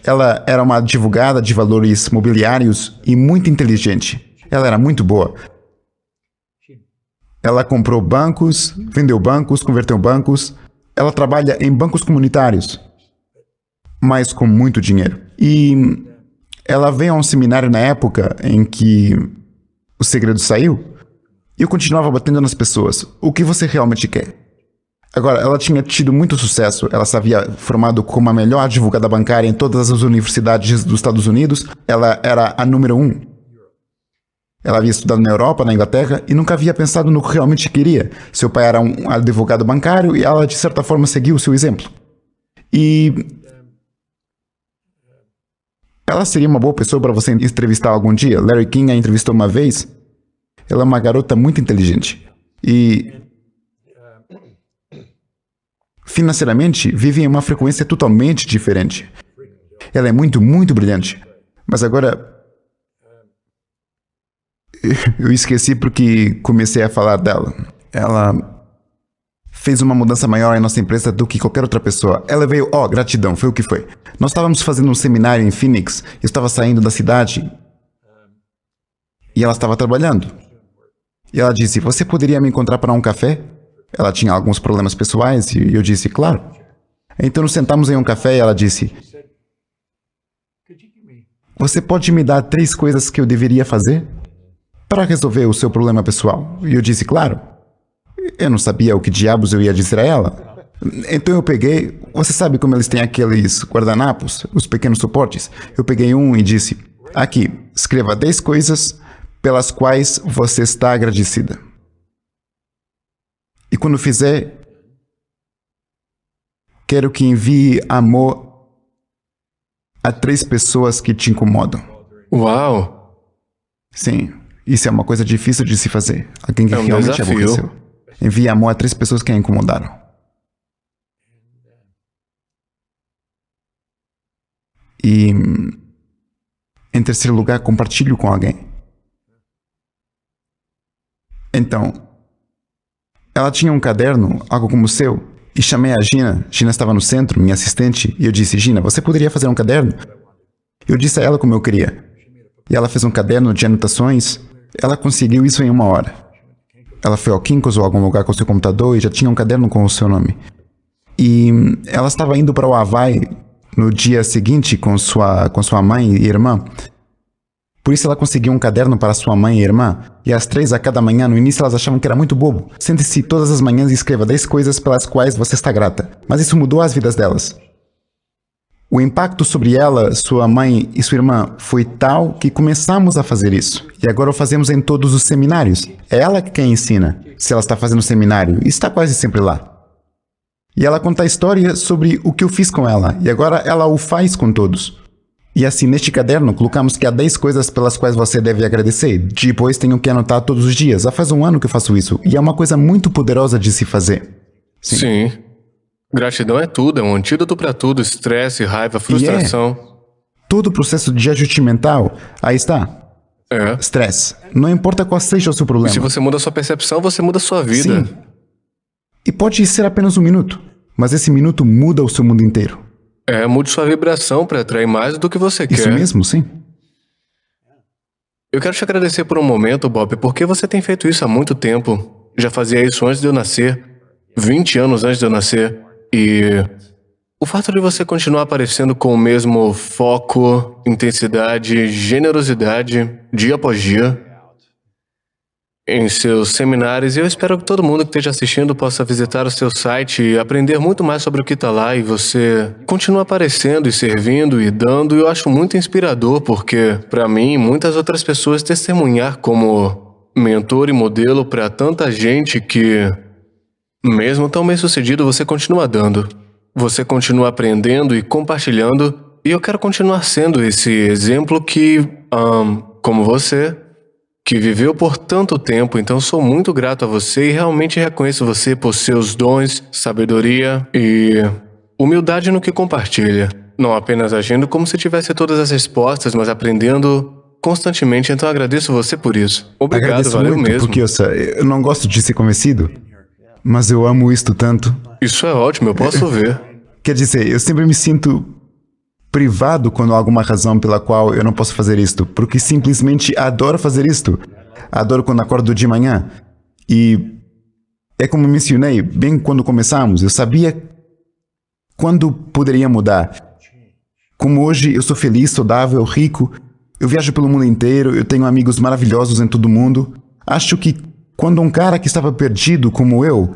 [SPEAKER 3] Ela era uma advogada de valores mobiliários e muito inteligente. Ela era muito boa. Ela comprou bancos, vendeu bancos, converteu bancos. Ela trabalha em bancos comunitários, mas com muito dinheiro. E ela veio a um seminário na época em que o segredo saiu. E eu continuava batendo nas pessoas. O que você realmente quer? Agora, ela tinha tido muito sucesso. Ela se havia formado como a melhor advogada bancária em todas as universidades dos Estados Unidos. Ela era a número 1. Ela havia estudado na Europa, na Inglaterra, e nunca havia pensado no que realmente queria. Seu pai era um advogado bancário e ela, de certa forma, seguiu o seu exemplo. E ela seria uma boa pessoa para você entrevistar algum dia. Larry King a entrevistou uma vez. Ela é uma garota muito inteligente. E financeiramente, vive em uma frequência totalmente diferente. Ela é muito, muito brilhante. Mas agora... eu esqueci porque comecei a falar dela. Ela fez uma mudança maior em nossa empresa do que qualquer outra pessoa. Ela veio... gratidão, foi o que foi. Nós estávamos fazendo um seminário em Phoenix. Eu estava saindo da cidade. E ela estava trabalhando. E ela disse, você poderia me encontrar para um café? Ela tinha alguns problemas pessoais e eu disse, claro. Então nos sentamos em um café e ela disse, você pode me dar 3 coisas que eu deveria fazer para resolver o seu problema pessoal? E eu disse, claro. Eu não sabia o que diabos eu ia dizer a ela. Então eu peguei, você sabe como eles têm aqueles guardanapos, os pequenos suportes? Eu peguei um e disse, aqui, escreva 10 coisas pelas quais você está agradecida. E quando fizer, quero que envie amor a 3 pessoas que te incomodam.
[SPEAKER 2] Uau!
[SPEAKER 3] Sim, isso é uma coisa difícil de se fazer. Alguém que
[SPEAKER 2] É um
[SPEAKER 3] realmente
[SPEAKER 2] desafio.
[SPEAKER 3] aborreceu. Envie amor a 3 pessoas que a incomodaram. E, em terceiro lugar, compartilhe com alguém. Então, ela tinha um caderno, algo como o seu, e chamei a Gina. Gina estava no centro, minha assistente, e eu disse, Gina, você poderia fazer um caderno? Eu disse a ela como eu queria. E ela fez um caderno de anotações. Ela conseguiu isso em 1 hora. Ela foi ao Kinko's ou algum lugar com seu computador e já tinha um caderno com o seu nome. E ela estava indo para o Havaí no dia seguinte com sua mãe e irmã. Por isso ela conseguiu um caderno para sua mãe e irmã. E às 3 a cada manhã, no início elas achavam que era muito bobo. Sente-se todas as manhãs e escreva 10 coisas pelas quais você está grata. Mas isso mudou as vidas delas. O impacto sobre ela, sua mãe e sua irmã foi tal que começamos a fazer isso. E agora o fazemos em todos os seminários. É ela quem ensina. Se ela está fazendo seminário, e está quase sempre lá. E ela conta a história sobre o que eu fiz com ela. E agora ela o faz com todos. E assim, neste caderno, colocamos que há 10 coisas pelas quais você deve agradecer. Depois tenho que anotar todos os dias. Já faz 1 ano que eu faço isso. E é uma coisa muito poderosa de se fazer.
[SPEAKER 2] Sim. Gratidão é tudo, é um antídoto para tudo. Estresse, raiva, frustração.
[SPEAKER 3] Todo o processo de ajuste mental, aí está.
[SPEAKER 2] É.
[SPEAKER 3] Estresse. Não importa qual seja o seu problema.
[SPEAKER 2] E se você muda a sua percepção, você muda a sua vida.
[SPEAKER 3] Sim. E pode ser apenas 1 minuto. Mas esse minuto muda o seu mundo inteiro.
[SPEAKER 2] Mude sua vibração para atrair mais do que você quer.
[SPEAKER 3] Isso mesmo, sim.
[SPEAKER 2] Eu quero te agradecer por um momento, Bob, porque você tem feito isso há muito tempo. Já fazia isso antes de eu nascer. 20 anos antes de eu nascer. E o fato de você continuar aparecendo com o mesmo foco, intensidade, generosidade, dia após dia, em seus seminários, eu espero que todo mundo que esteja assistindo possa visitar o seu site e aprender muito mais sobre o que está lá, e você continua aparecendo e servindo e dando, e eu acho muito inspirador, porque, para mim, muitas outras pessoas testemunhar como mentor e modelo para tanta gente que, mesmo tão bem-sucedido, você continua dando. Você continua aprendendo e compartilhando. E eu quero continuar sendo esse exemplo que, como você, que viveu por tanto tempo. Então sou muito grato a você e realmente reconheço você por seus dons, sabedoria e humildade no que compartilha. Não apenas agindo como se tivesse todas as respostas, mas aprendendo constantemente. Então agradeço você por isso. Obrigado,
[SPEAKER 3] Agradeço
[SPEAKER 2] valeu
[SPEAKER 3] muito,
[SPEAKER 2] mesmo.
[SPEAKER 3] porque eu não gosto de ser convencido, mas eu amo isto tanto.
[SPEAKER 2] Isso é ótimo, eu posso ver.
[SPEAKER 3] Quer dizer, eu sempre me sinto privado quando há alguma razão pela qual eu não posso fazer isto, porque simplesmente adoro fazer isto. Adoro quando acordo de manhã. E é como mencionei, bem quando começamos, eu sabia quando poderia mudar. Como hoje eu sou feliz, saudável, rico, eu viajo pelo mundo inteiro, eu tenho amigos maravilhosos em todo o mundo. Acho que quando um cara que estava perdido como eu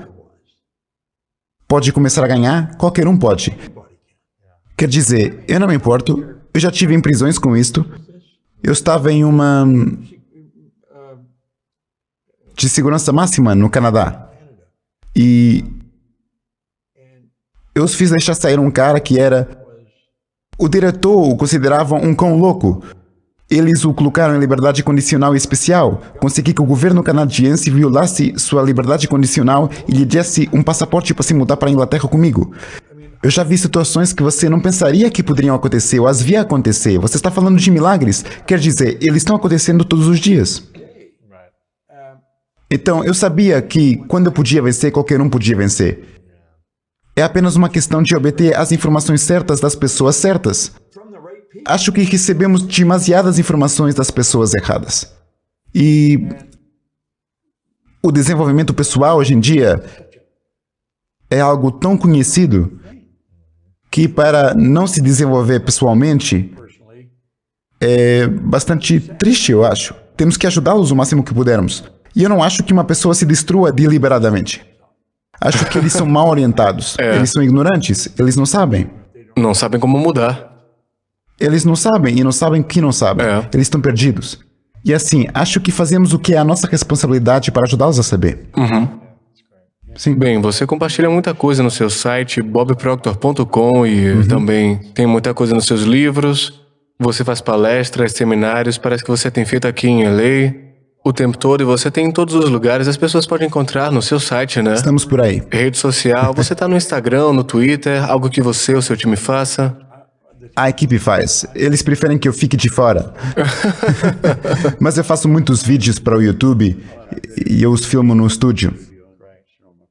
[SPEAKER 3] pode começar a ganhar, qualquer um pode. Quer dizer, eu não me importo, eu já tive em prisões com isto. Eu estava em uma de segurança máxima no Canadá. E eu os fiz deixar sair um cara que era... O diretor o considerava um cão louco. Eles o colocaram em liberdade condicional especial. Consegui que o governo canadiense violasse sua liberdade condicional e lhe desse um passaporte para se mudar para a Inglaterra comigo. Eu já vi situações que você não pensaria que poderiam acontecer, ou as via acontecer. Você está falando de milagres. Quer dizer, eles estão acontecendo todos os dias. Então, eu sabia que quando eu podia vencer, qualquer um podia vencer. É apenas uma questão de obter as informações certas das pessoas certas. Acho que recebemos demasiadas informações das pessoas erradas. E o desenvolvimento pessoal hoje em dia é algo tão conhecido que para não se desenvolver pessoalmente é bastante triste, eu acho. Temos que ajudá-los o máximo que pudermos. E eu não acho que uma pessoa se destrua deliberadamente. Acho que eles são mal orientados. Eles são ignorantes. Eles não sabem.
[SPEAKER 2] Não sabem como mudar.
[SPEAKER 3] Eles não sabem e não sabem que não sabem. Eles estão perdidos. E assim, acho que fazemos o que é a nossa responsabilidade para ajudá-los a saber. Sim.
[SPEAKER 2] Bem, você compartilha muita coisa no seu site, bobproctor.com, e também tem muita coisa nos seus livros. Você faz palestras, seminários, parece que você tem feito aqui em LA o tempo todo, e você tem em todos os lugares. As pessoas podem encontrar no seu site, né?
[SPEAKER 3] Estamos por aí.
[SPEAKER 2] Rede social, você está no Instagram, no Twitter, algo que você ou seu time faça?
[SPEAKER 3] A equipe faz. Eles preferem que eu fique de fora. Mas eu faço muitos vídeos para o YouTube e eu os filmo no estúdio.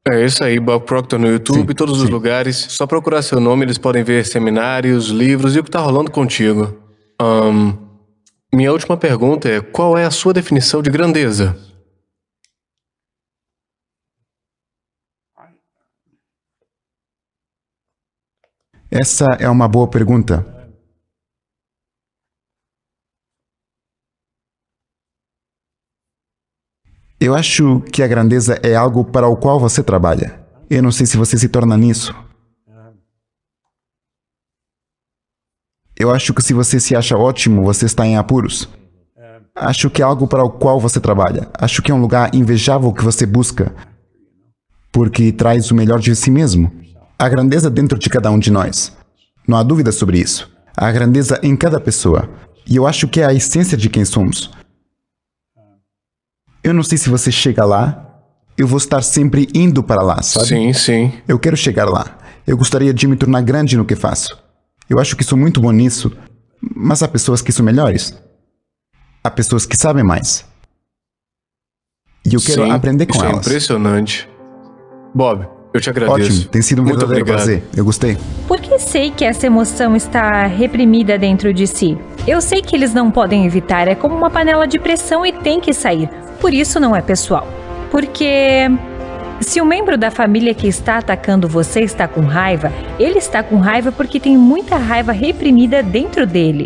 [SPEAKER 2] É isso aí, Bob Proctor no YouTube, todos os lugares. Só procurar seu nome, eles podem ver seminários, livros e o que está rolando contigo. Minha última pergunta é, qual é a sua definição de grandeza?
[SPEAKER 3] Essa é uma boa pergunta. Eu acho que a grandeza é algo para o qual você trabalha. Eu não sei se você se torna nisso. Eu acho que se você se acha ótimo, você está em apuros. Acho que é algo para o qual você trabalha. Acho que é um lugar invejável que você busca, porque traz o melhor de si mesmo. A grandeza dentro de cada um de nós. Não há dúvida sobre isso. Há grandeza em cada pessoa. E eu acho que é a essência de quem somos. Eu não sei se você chega lá. Eu vou estar sempre indo para lá, sabe?
[SPEAKER 2] Sim, sim.
[SPEAKER 3] Eu quero chegar lá. Eu gostaria de me tornar grande no que faço. Eu acho que sou muito bom nisso, mas há pessoas que são melhores. Há pessoas que sabem mais. E eu quero aprender com elas.
[SPEAKER 2] Isso é impressionante. Bob, eu te agradeço.
[SPEAKER 3] Ótimo, tem sido um
[SPEAKER 2] Muito
[SPEAKER 3] verdadeiro
[SPEAKER 2] obrigado.
[SPEAKER 3] prazer. Eu gostei.
[SPEAKER 4] Porque sei que essa emoção está reprimida dentro de si. Eu sei que eles não podem evitar, é como uma panela de pressão e tem que sair. Por isso não é pessoal. Porque se o membro da família que está atacando você está com raiva, ele está com raiva porque tem muita raiva reprimida dentro dele.